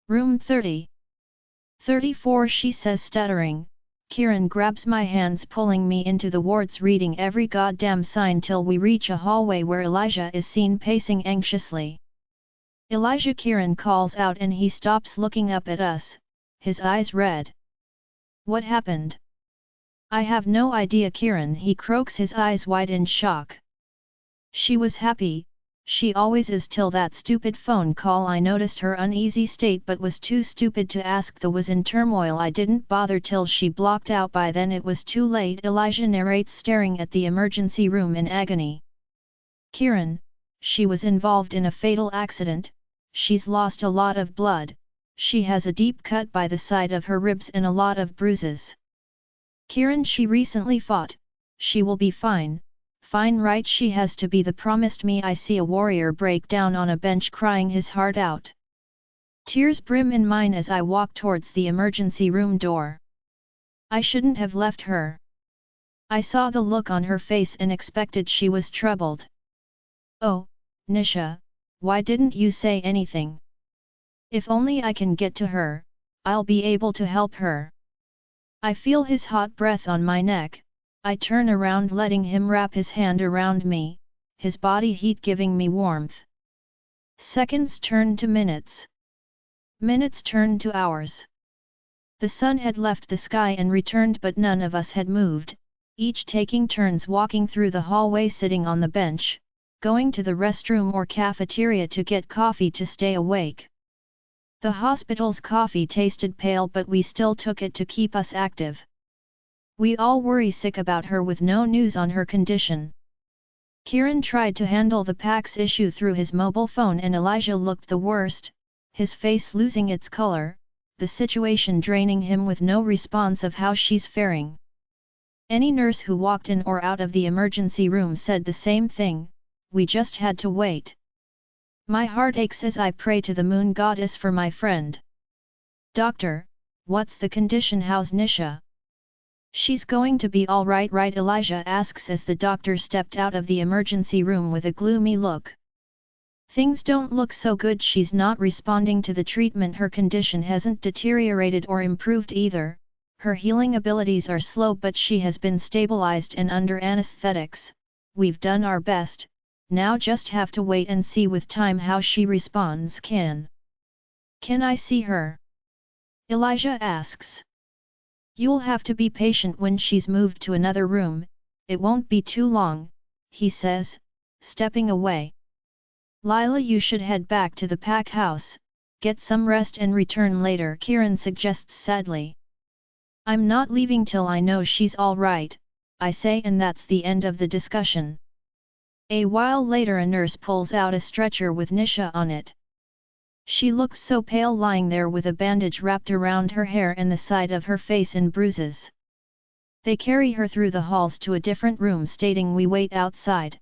Room 30. 34, she says, stuttering. Kieran grabs my hands, pulling me into the wards, reading every goddamn sign till we reach a hallway where Elijah is seen pacing anxiously. Elijah, Kieran calls out, and he stops, looking up at us, his eyes red. What happened? I have no idea, Kieran, he croaks, his eyes wide in shock. She was happy, she always is, till that stupid phone call. I noticed her uneasy state but was too stupid to ask. Was in turmoil. I didn't bother till she blocked out. By then it was too late, Elijah narrates, staring at the emergency room in agony. Kieran, she was involved in a fatal accident, she's lost a lot of blood, she has a deep cut by the side of her ribs and a lot of bruises. Kieran, she recently fought, she will be fine. Fine, right? She has to be. The promised me. I see a warrior break down on a bench, crying his heart out. Tears brim in mine as I walk towards the emergency room door. I shouldn't have left her. I saw the look on her face and expected she was troubled. Oh, Nisha, why didn't you say anything? If only I can get to her, I'll be able to help her. I feel his hot breath on my neck. I turn around, letting him wrap his hand around me, his body heat giving me warmth. Seconds turn to minutes. Minutes turn to hours. The sun had left the sky and returned, but none of us had moved, each taking turns walking through the hallway, sitting on the bench, going to the restroom or cafeteria to get coffee to stay awake. The hospital's coffee tasted pale, but we still took it to keep us active. We all worry sick about her with no news on her condition. Kieran tried to handle the PAX issue through his mobile phone, and Elijah looked the worst, his face losing its color, the situation draining him, with no response of how she's faring. Any nurse who walked in or out of the emergency room said the same thing, we just had to wait. My heart aches as I pray to the moon goddess for my friend. Doctor, what's the condition? How's Nisha? She's going to be alright, right? Elijah asks as the doctor stepped out of the emergency room with a gloomy look. Things don't look so good. She's not responding to the treatment. Her condition hasn't deteriorated or improved either. Her healing abilities are slow, but she has been stabilized and under anesthetics. We've done our best, now just have to wait and see with time how she responds. Can I see her? Elijah asks. You'll have to be patient when she's moved to another room, it won't be too long, he says, stepping away. Lyla, you should head back to the pack house, get some rest and return later, Kieran suggests sadly. I'm not leaving till I know she's all right, I say, and that's the end of the discussion. A while later a nurse pulls out a stretcher with Nisha on it. She looks so pale lying there with a bandage wrapped around her hair and the side of her face in bruises. They carry her through the halls to a different room, stating we wait outside.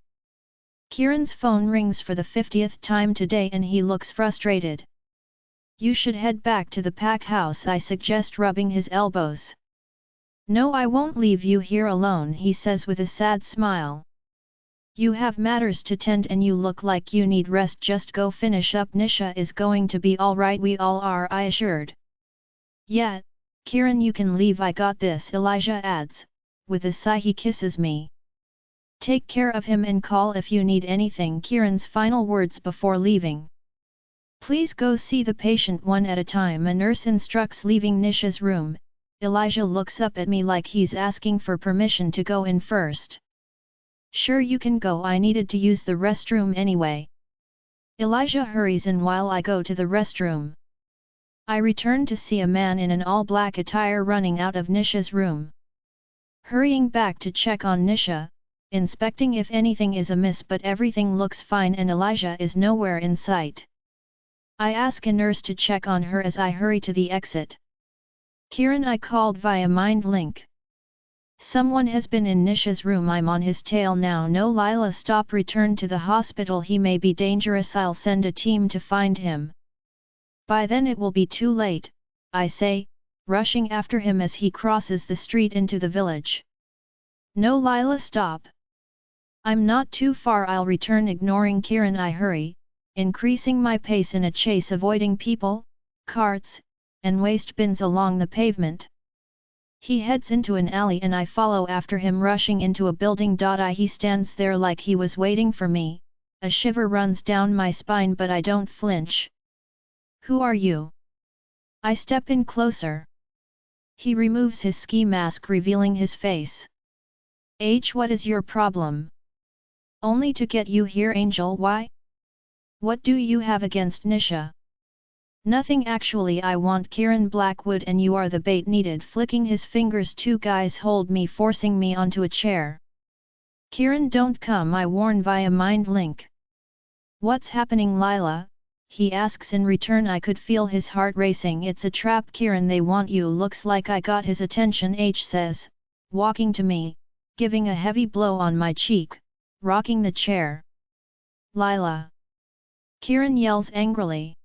Kieran's phone rings for the 50th time today and he looks frustrated. You should head back to the pack house, I suggest, rubbing his elbows. No, I won't leave you here alone, he says with a sad smile. You have matters to tend and you look like you need rest, just go finish up. Nisha is going to be alright, we all are, I assured. Yeah, Kieran, you can leave, I got this, Elijah adds. With a sigh he kisses me. Take care of him and call if you need anything, Kieran's final words before leaving. Please go see the patient one at a time, a nurse instructs, leaving Nisha's room. Elijah looks up at me like he's asking for permission to go in first. Sure, you can go, I needed to use the restroom anyway. Elijah hurries in while I go to the restroom. I return to see a man in an all-black attire running out of Nisha's room. Hurrying back to check on Nisha, inspecting if anything is amiss, but everything looks fine and Elijah is nowhere in sight. I ask a nurse to check on her as I hurry to the exit. Kieran, I called via mind link. Someone has been in Nisha's room, I'm on his tail now. No, Lyla, stop, return to the hospital, he may be dangerous, I'll send a team to find him. By then it will be too late, I say, rushing after him as he crosses the street into the village. No, Lyla, stop. I'm not too far, I'll return. Ignoring Kieran, I hurry, increasing my pace in a chase, avoiding people, carts, and waste bins along the pavement. He heads into an alley and I follow after him, rushing into a building. He stands there like he was waiting for me. A shiver runs down my spine, but I don't flinch. Who are you? I step in closer. He removes his ski mask, revealing his face. What is your problem? Only to get you here, Angel. Why? What do you have against Nisha? Nothing actually, I want Kieran Blackwood and you are the bait needed. Flicking his fingers, two guys hold me, forcing me onto a chair. Kieran, don't come, I warn via mind link. What's happening, Lyla? He asks in return. I could feel his heart racing. It's a trap, Kieran, they want you. Looks like I got his attention, says, walking to me, giving a heavy blow on my cheek, rocking the chair. Lyla! Kieran yells angrily.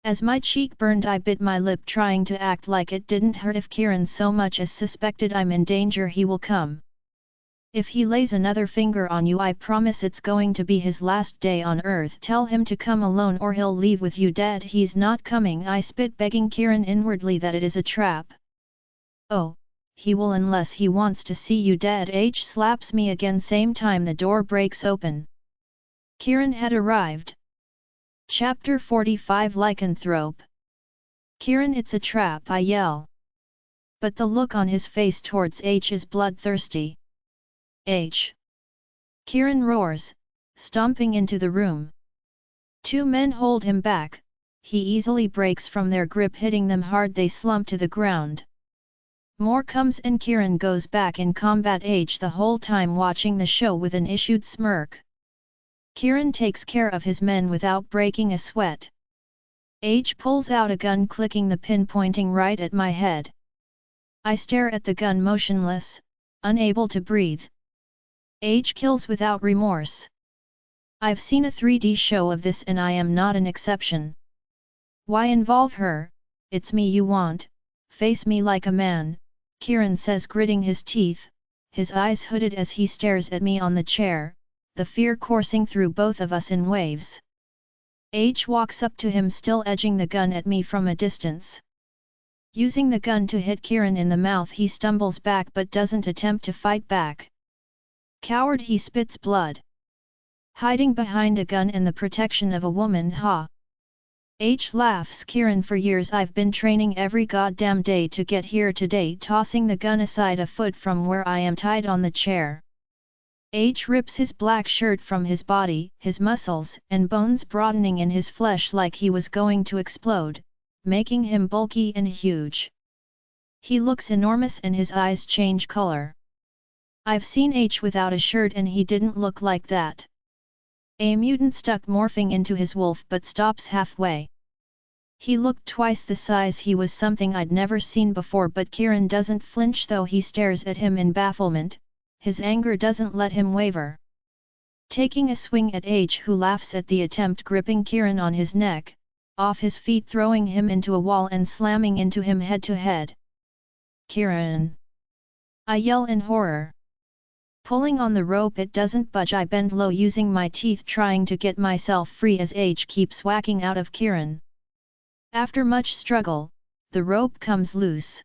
As my cheek burned, I bit my lip, trying to act like it didn't hurt. If Kieran so much as suspected I'm in danger, he will come. If he lays another finger on you, I promise it's going to be his last day on earth. Tell him to come alone or he'll leave with you dead. He's not coming, I spit, begging Kieran inwardly that it is a trap. Oh, he will unless he wants to see you dead. Slaps me again. Same time the door breaks open. Kieran had arrived. Chapter 45, Lycanthrope. Kieran, it's a trap, I yell. But the look on his face towards is bloodthirsty. Kieran roars, stomping into the room. Two men hold him back. He easily breaks from their grip, hitting them hard. They slump to the ground. More comes and Kieran goes back in combat. The whole time watching the show with an issued smirk. Kieran takes care of his men without breaking a sweat. Pulls out a gun, clicking the pin, pointing right at my head. I stare at the gun motionless, unable to breathe. Kills without remorse. I've seen a 3D show of this and I am not an exception. Why involve her? It's me you want, face me like a man, Kieran says, gritting his teeth, his eyes hooded as he stares at me on the chair, the fear coursing through both of us in waves. H walks up to him, still edging the gun at me from a distance. Using the gun to hit Kieran in the mouth, he stumbles back but doesn't attempt to fight back. Coward, he spits blood. Hiding behind a gun and the protection of a woman, ha! H laughs. Kieran, for years I've been training every goddamn day to get here today, tossing the gun aside a foot from where I am tied on the chair. H rips his black shirt from his body, his muscles and bones broadening in his flesh like he was going to explode, making him bulky and huge. He looks enormous and his eyes change color. I've seen H without a shirt and he didn't look like that. A mutant stuck morphing into his wolf but stops halfway. He looked twice the size. He was something I'd never seen before, but Kieran doesn't flinch though he stares at him in bafflement. His anger doesn't let him waver. Taking a swing at H, who laughs at the attempt, gripping Kieran on his neck, off his feet, throwing him into a wall and slamming into him head to head. Kieran! I yell in horror. Pulling on the rope, it doesn't budge. I bend low, using my teeth trying to get myself free as H keeps whacking out of Kieran. After much struggle, the rope comes loose.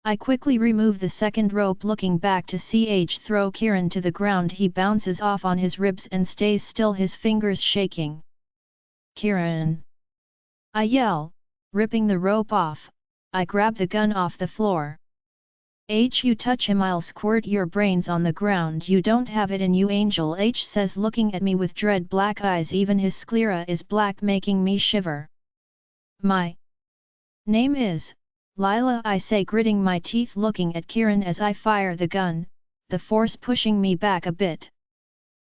I quickly remove the second rope, looking back to see H throw Kieran to the ground. He bounces off on his ribs and stays still, his fingers shaking. Kieran! I yell, ripping the rope off. I grab the gun off the floor. H, you touch him, I'll squirt your brains on the ground. You don't have it in you, Angel, H says, looking at me with dread black eyes. Even his sclera is black, making me shiver. My name is Lyla, I say, gritting my teeth, looking at Kieran as I fire the gun, the force pushing me back a bit.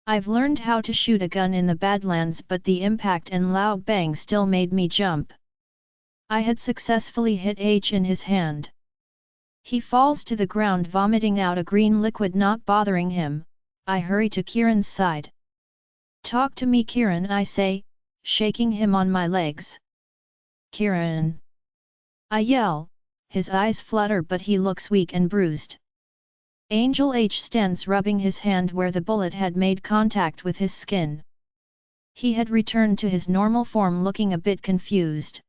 I've learned how to shoot a gun in the Badlands, but the impact and loud bang still made me jump. I had successfully hit H in his hand. He falls to the ground, vomiting out a green liquid. Not bothering him, I hurry to Kieran's side. Talk to me, Kieran, I say, shaking him on my legs. Kieran! I yell, his eyes flutter but he looks weak and bruised. Angel H stands, rubbing his hand where the bullet had made contact with his skin. He had returned to his normal form, looking a bit confused.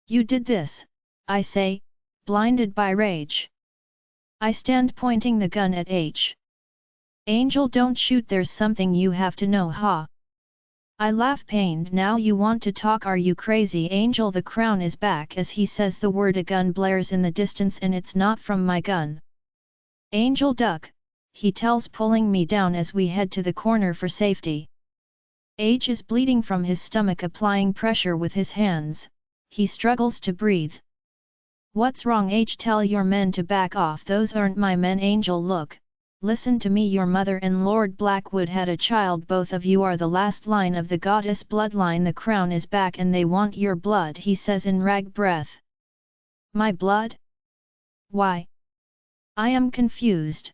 You did this, I say, blinded by rage. I stand, pointing the gun at H. Angel, don't shoot, there's something you have to know, ha! I laugh, pained. Now you want to talk, are you crazy? Angel, the crown is back. As he says the word, a gun blares in the distance and it's not from my gun. Angel, duck, he tells, pulling me down as we head to the corner for safety. H is bleeding from his stomach, applying pressure with his hands. He struggles to breathe. What's wrong, H? Tell your men to back off. Those aren't my men. Angel, look, listen to me. Your mother and Lord Blackwood had a child. Both of you are the last line of the goddess bloodline. The crown is back and they want your blood, he says in rag breath. My blood? Why? I am confused.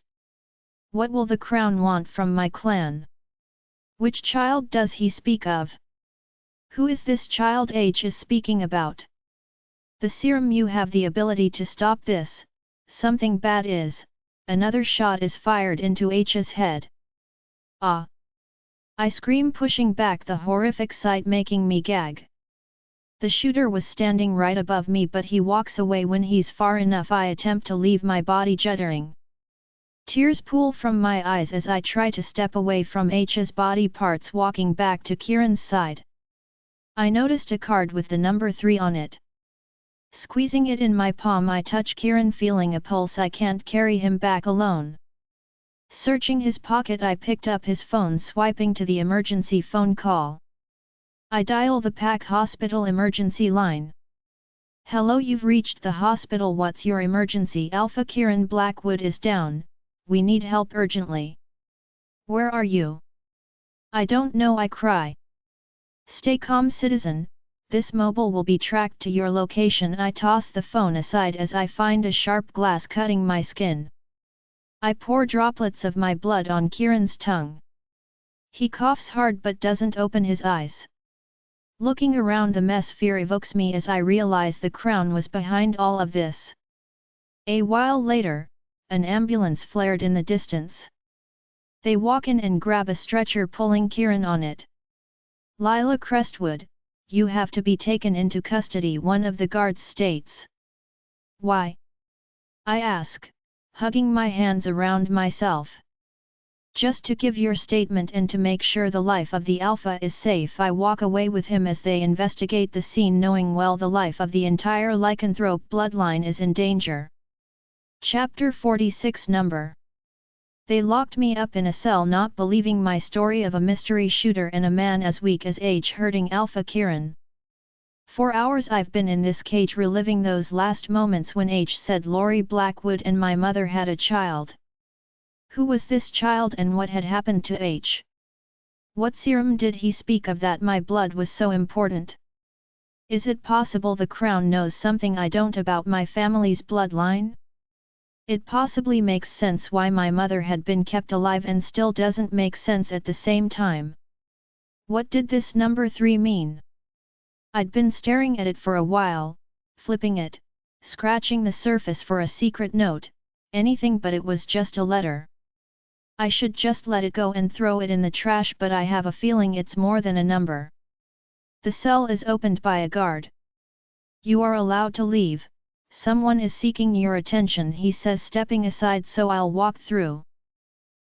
What will the crown want from my clan? Which child does he speak of? Who is this child H is speaking about? The serum, you have the ability to stop this. Something bad is. Another shot is fired into H's head. Ah! I scream, pushing back the horrific sight, making me gag. The shooter was standing right above me, but he walks away when he's far enough. I attempt to leave, my body juddering. Tears pool from my eyes as I try to step away from H's body parts, walking back to Kieran's side. I noticed a card with the number 3 on it. Squeezing it in my palm, I touch Kieran, feeling a pulse. I can't carry him back alone. Searching his pocket, I picked up his phone, swiping to the emergency phone call. I dial the Pack Hospital emergency line. Hello, you've reached the hospital. What's your emergency? Alpha, Kieran Blackwood is down. We need help urgently. Where are you? I don't know, I cry. Stay calm, citizen. This mobile will be tracked to your location. I toss the phone aside as I find a sharp glass cutting my skin. I pour droplets of my blood on Kieran's tongue. He coughs hard but doesn't open his eyes. Looking around the mess, fear evokes me as I realize the crown was behind all of this. A while later, an ambulance flared in the distance. They walk in and grab a stretcher pulling Kieran on it. "Lyla Crestwood, you have to be taken into custody," one of the guards states. "Why?" I ask, hugging my hands around myself. "Just to give your statement and to make sure the life of the Alpha is safe." I walk away with him as they investigate the scene, knowing well the life of the entire lycanthrope bloodline is in danger. Chapter 46 Number. They locked me up in a cell, not believing my story of a mystery shooter and a man as weak as H hurting Alpha Kieran. For hours I've been in this cage reliving those last moments when H said Lori Blackwood and my mother had a child. Who was this child and what had happened to H? What serum did he speak of that my blood was so important? Is it possible the Crown knows something I don't about my family's bloodline? It possibly makes sense why my mother had been kept alive and still doesn't make sense at the same time. What did this number 3 mean? I'd been staring at it for a while, flipping it, scratching the surface for a secret note, anything but it was just a letter. I should just let it go and throw it in the trash, but I have a feeling it's more than a number. The cell is opened by a guard. "You are allowed to leave. Someone is seeking your attention," he says, stepping aside so I'll walk through.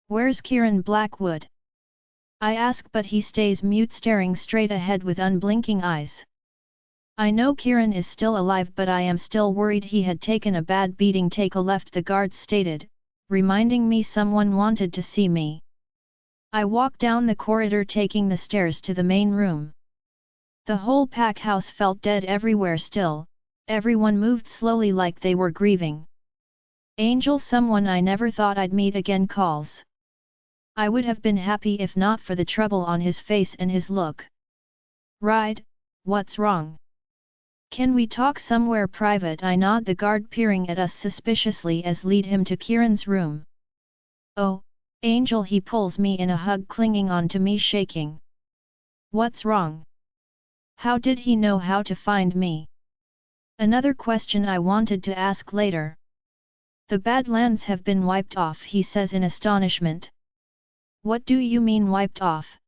"Where's Kieran Blackwood?" I ask, but he stays mute, staring straight ahead with unblinking eyes. I know Kieran is still alive, but I am still worried he had taken a bad beating. "Take a left," the guard stated, reminding me someone wanted to see me. I walk down the corridor, taking the stairs to the main room. The whole pack house felt dead everywhere still. Everyone moved slowly like they were grieving. "Angel," someone I never thought I'd meet again calls. I would have been happy if not for the trouble on his face and his look. "Ride, what's wrong? Can we talk somewhere private?" I nod, the guard peering at us suspiciously as lead him to Kieran's room. "Oh, Angel," he pulls me in a hug, clinging on to me, shaking. "What's wrong? How did he know how to find me?" Another question I wanted to ask later. "The Badlands have been wiped off," he says in astonishment. "What do you mean wiped off?"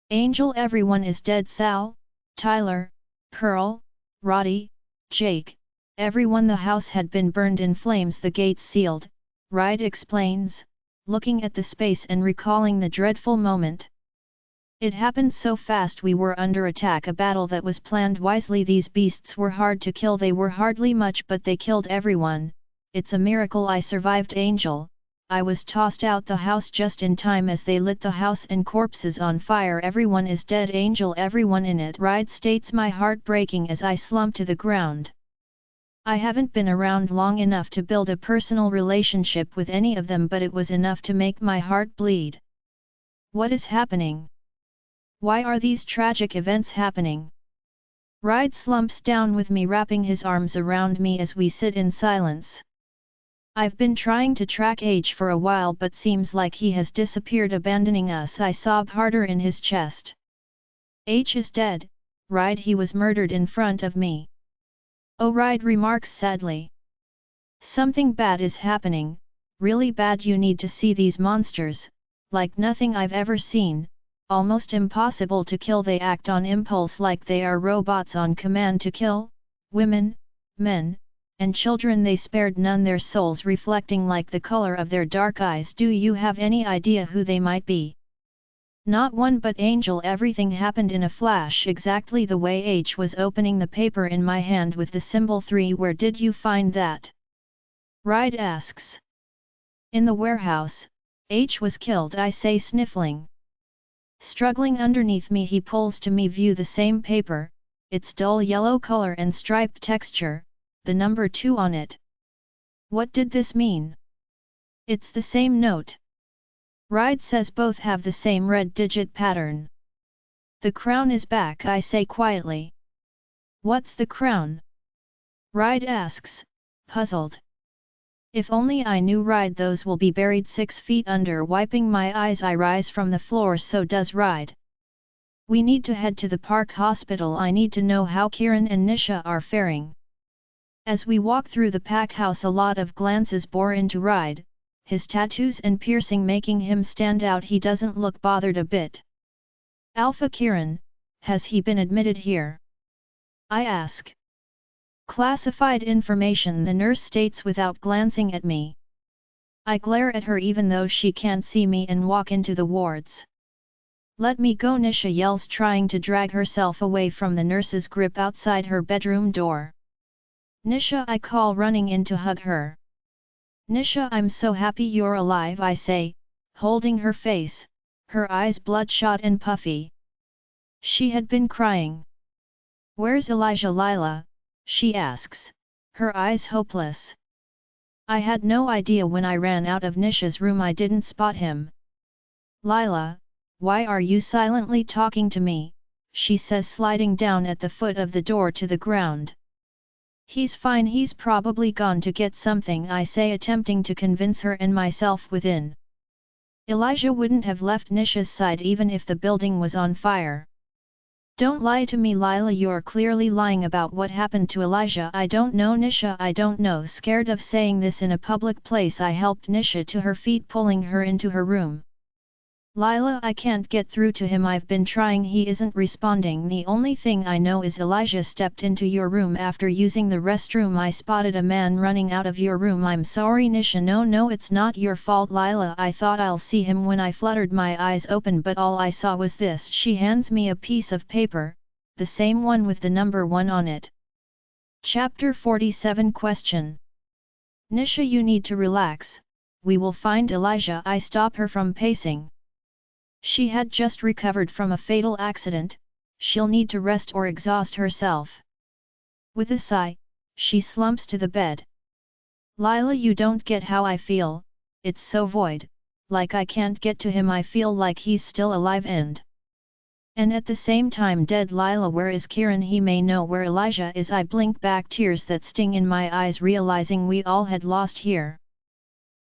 "Angel, everyone is dead. Sal, Tyler, Pearl, Roddy, Jake, everyone. The house had been burned in flames, the gates sealed," Ride explains, looking at the space and recalling the dreadful moment. "It happened so fast, we were under attack, a battle that was planned wisely. These beasts were hard to kill, they were hardly much, but they killed everyone. It's a miracle I survived, Angel. I was tossed out the house just in time as they lit the house and corpses on fire. Everyone is dead, Angel, everyone in it," Ride states, my heart breaking as I slump to the ground. I haven't been around long enough to build a personal relationship with any of them, but it was enough to make my heart bleed. What is happening? Why are these tragic events happening? Ride slumps down with me, wrapping his arms around me as we sit in silence. "I've been trying to track H for a while, but seems like he has disappeared, abandoning us." I sob harder in his chest. "H is dead, Ride. He was murdered in front of me." "Oh," Ride remarks sadly. "Something bad is happening, really bad. You need to see these monsters, like nothing I've ever seen. Almost impossible to kill. They act on impulse like they are robots on command to kill women, men, and children. They spared none, their souls reflecting like the color of their dark eyes. Do you have any idea who they might be?" "Not one, but Angel, everything happened in a flash, exactly the way H was opening the paper in my hand with the symbol 3. Where did you find that?" Ride asks. "In the warehouse. H was killed," I say, sniffling. Struggling underneath me, he pulls to me, view the same paper, its dull yellow color and striped texture, the number 2 on it. "What did this mean?" "It's the same note." Ride says, "Both have the same red digit pattern." "The crown is back," I say quietly. "What's the crown?" Ride asks, puzzled. "If only I knew, Ride. "Those will be buried 6 feet under." Wiping my eyes, I rise from the floor, so does Ride. "We need to head to the park hospital. I need to know how Kieran and Nisha are faring." As we walk through the pack house, a lot of glances bore into Ride, his tattoos and piercing making him stand out. He doesn't look bothered a bit. Alpha Kieran, has he been admitted here? I ask. Classified information, the nurse states without glancing at me. I glare at her even though she can't see me and walk into the wards. Let me go, Nisha yells, trying to drag herself away from the nurse's grip outside her bedroom door. Nisha, I call, running in to hug her. Nisha, I'm so happy you're alive, I say, holding her face, her eyes bloodshot and puffy. She had been crying. Where's Elijah? Lyla, she asks, her eyes hopeless. I had no idea when I ran out of Nisha's room. I didn't spot him. Lyla, why are you silently talking to me? She says, sliding down at the foot of the door to the ground. He's fine, he's probably gone to get something, I say, attempting to convince her and myself within. Elijah wouldn't have left Nisha's side even if the building was on fire. Don't lie to me, Lyla, you're clearly lying about what happened to Elijah. I don't know, Nisha, I don't know. Scared of saying this in a public place, I helped Nisha to her feet, pulling her into her room. Lyla, I can't get through to him. I've been trying, he isn't responding. The only thing I know is Elijah stepped into your room after using the restroom. I spotted a man running out of your room. I'm sorry, Nisha. No, it's not your fault, Lyla. I thought I'll see him when I fluttered my eyes open, but all I saw was this. She hands me a piece of paper, the same one with the number 1 on it. Chapter 47 Question. Nisha, you need to relax. We will find Elijah. I stop her from pacing. She had just recovered from a fatal accident, she'll need to rest or exhaust herself. With a sigh, she slumps to the bed. Lyla, you don't get how I feel, it's so void, like I can't get to him. I feel like he's still alive and at the same time dead. Lyla, where is Kieran? He may know where Elijah is. I blink back, tears that sting in my eyes, realizing we all had lost here.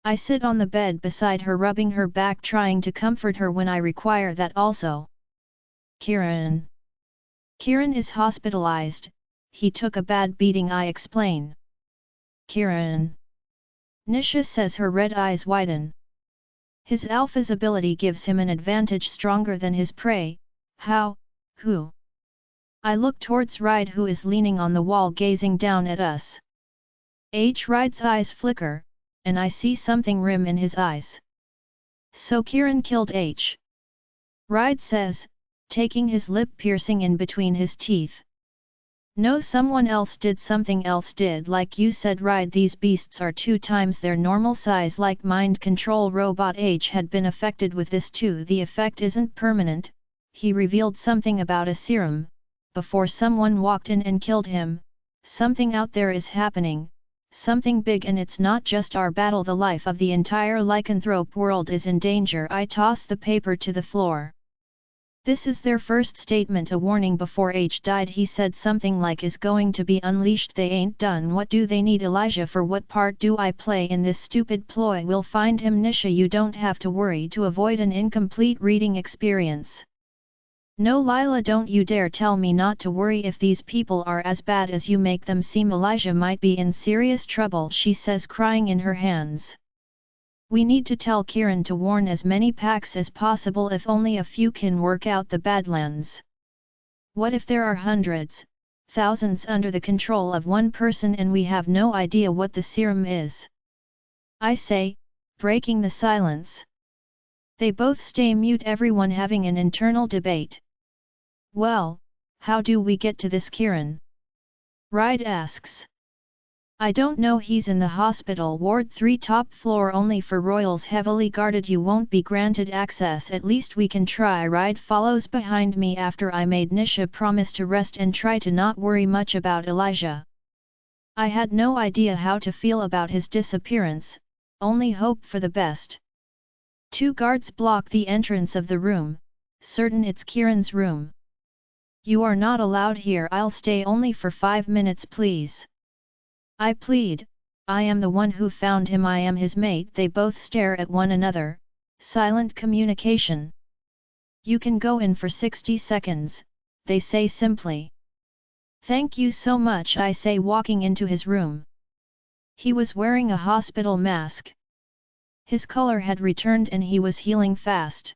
I sit on the bed beside her, rubbing her back, trying to comfort her when I require that also. Kieran. Kieran is hospitalized, he took a bad beating, I explain. Kieran. Nisha says, her red eyes widen. His alpha's ability gives him an advantage stronger than his prey. How? Who? I look towards Ride, who is leaning on the wall gazing down at us. Ride's eyes flicker, and I see something rim in his eyes. So Kieran killed H. Ride says, taking his lip piercing in between his teeth. No, someone else did, something else did, like you said, Ride. These beasts are 2 times their normal size, like mind control robot. H had been affected with this too. The effect isn't permanent. He revealed something about a serum, before someone walked in and killed him. Something out there is happening. Something big, and it's not just our battle. The life of the entire lycanthrope world is in danger. I toss the paper to the floor. This is their first statement, a warning before H died. He said something like is going to be unleashed. They ain't done. What do they need Elijah for? What part do I play in this stupid ploy? We'll find him, Nisha. You don't have to worry to avoid an incomplete reading experience. No, Lyla, don't you dare tell me not to worry. If these people are as bad as you make them seem, Elijah might be in serious trouble, she says, crying in her hands. We need to tell Kieran to warn as many packs as possible. If only a few can work out the Badlands. What if there are hundreds, thousands under the control of one person and we have no idea what the serum is? I say, breaking the silence. They both stay mute, everyone having an internal debate. Well, how do we get to this Kieran? Ride asks. I don't know, he's in the hospital ward 3, top floor, only for royals, heavily guarded. You won't be granted access. At least we can try. Ride follows behind me after I made Nisha promise to rest and try to not worry much about Elijah. I had no idea how to feel about his disappearance, only hope for the best. 2 guards block the entrance of the room, certain it's Kieran's room. You are not allowed here. I'll stay only for 5 minutes, please. I plead, I am the one who found him, I am his mate. They both stare at one another, silent communication. You can go in for 60 seconds, they say simply. Thank you so much, I say, walking into his room. He was wearing a hospital mask. His color had returned and he was healing fast.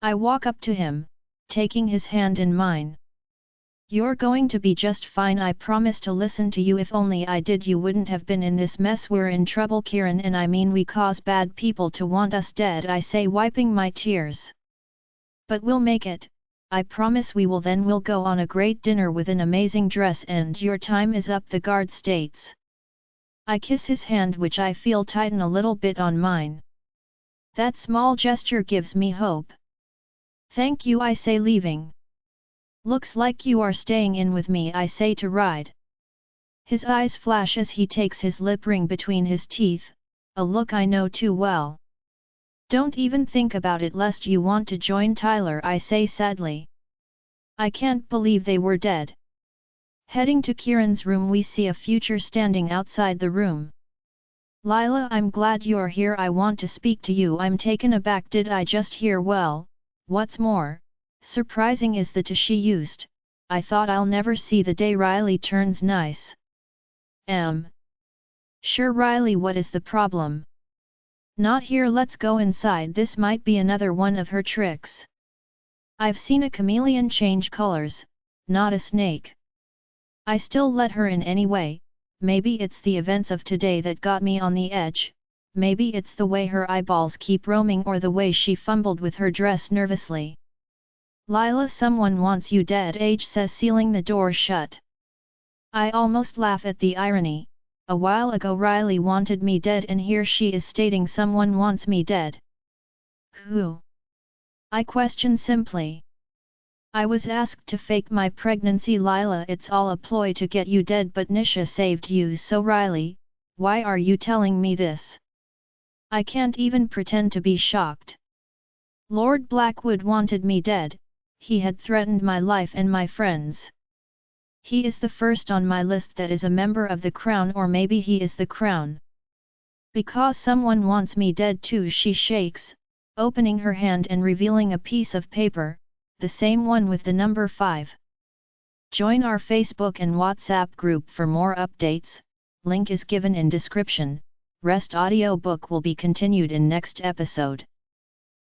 I walk up to him, taking his hand in mine. You're going to be just fine, I promise to listen to you. If only I did, you wouldn't have been in this mess. We're in trouble, Kieran, and I mean we cause bad people to want us dead, I say, wiping my tears. But we'll make it, I promise we will. Then we'll go on a great dinner with an amazing dress and your time is up, the guard states. I kiss his hand, which I feel tighten a little bit on mine. That small gesture gives me hope. Thank you, I say, leaving. Looks like you are staying in with me, I say to Ride. His eyes flash as he takes his lip ring between his teeth, a look I know too well. Don't even think about it lest you want to join Tyler, I say sadly. I can't believe they were dead. Heading to Kieran's room, we see a future standing outside the room. Lyla, I'm glad you're here. I want to speak to you. I'm taken aback. Did I just hear well? What's more surprising is the she used. I thought I'll never see the day Riley turns nice. Sure, Riley, what is the problem? Not here, let's go inside. This might be another one of her tricks. I've seen a chameleon change colors, not a snake. I still let her in anyway. Maybe it's the events of today that got me on the edge, maybe it's the way her eyeballs keep roaming or the way she fumbled with her dress nervously. Lyla, someone wants you dead, H says, sealing the door shut. I almost laugh at the irony. A while ago Riley wanted me dead and here she is stating someone wants me dead. Who? I question simply. I was asked to fake my pregnancy, Lyla. It's all a ploy to get you dead, but Nisha saved you. So Riley, why are you telling me this? I can't even pretend to be shocked. Lord Blackwood wanted me dead. He had threatened my life and my friends. He is the first on my list that is a member of the Crown, or maybe he is the Crown. Because someone wants me dead too, she shakes, opening her hand and revealing a piece of paper, the same one with the number 5. Join our Facebook and WhatsApp group for more updates, link is given in description. Rest audiobook will be continued in next episode.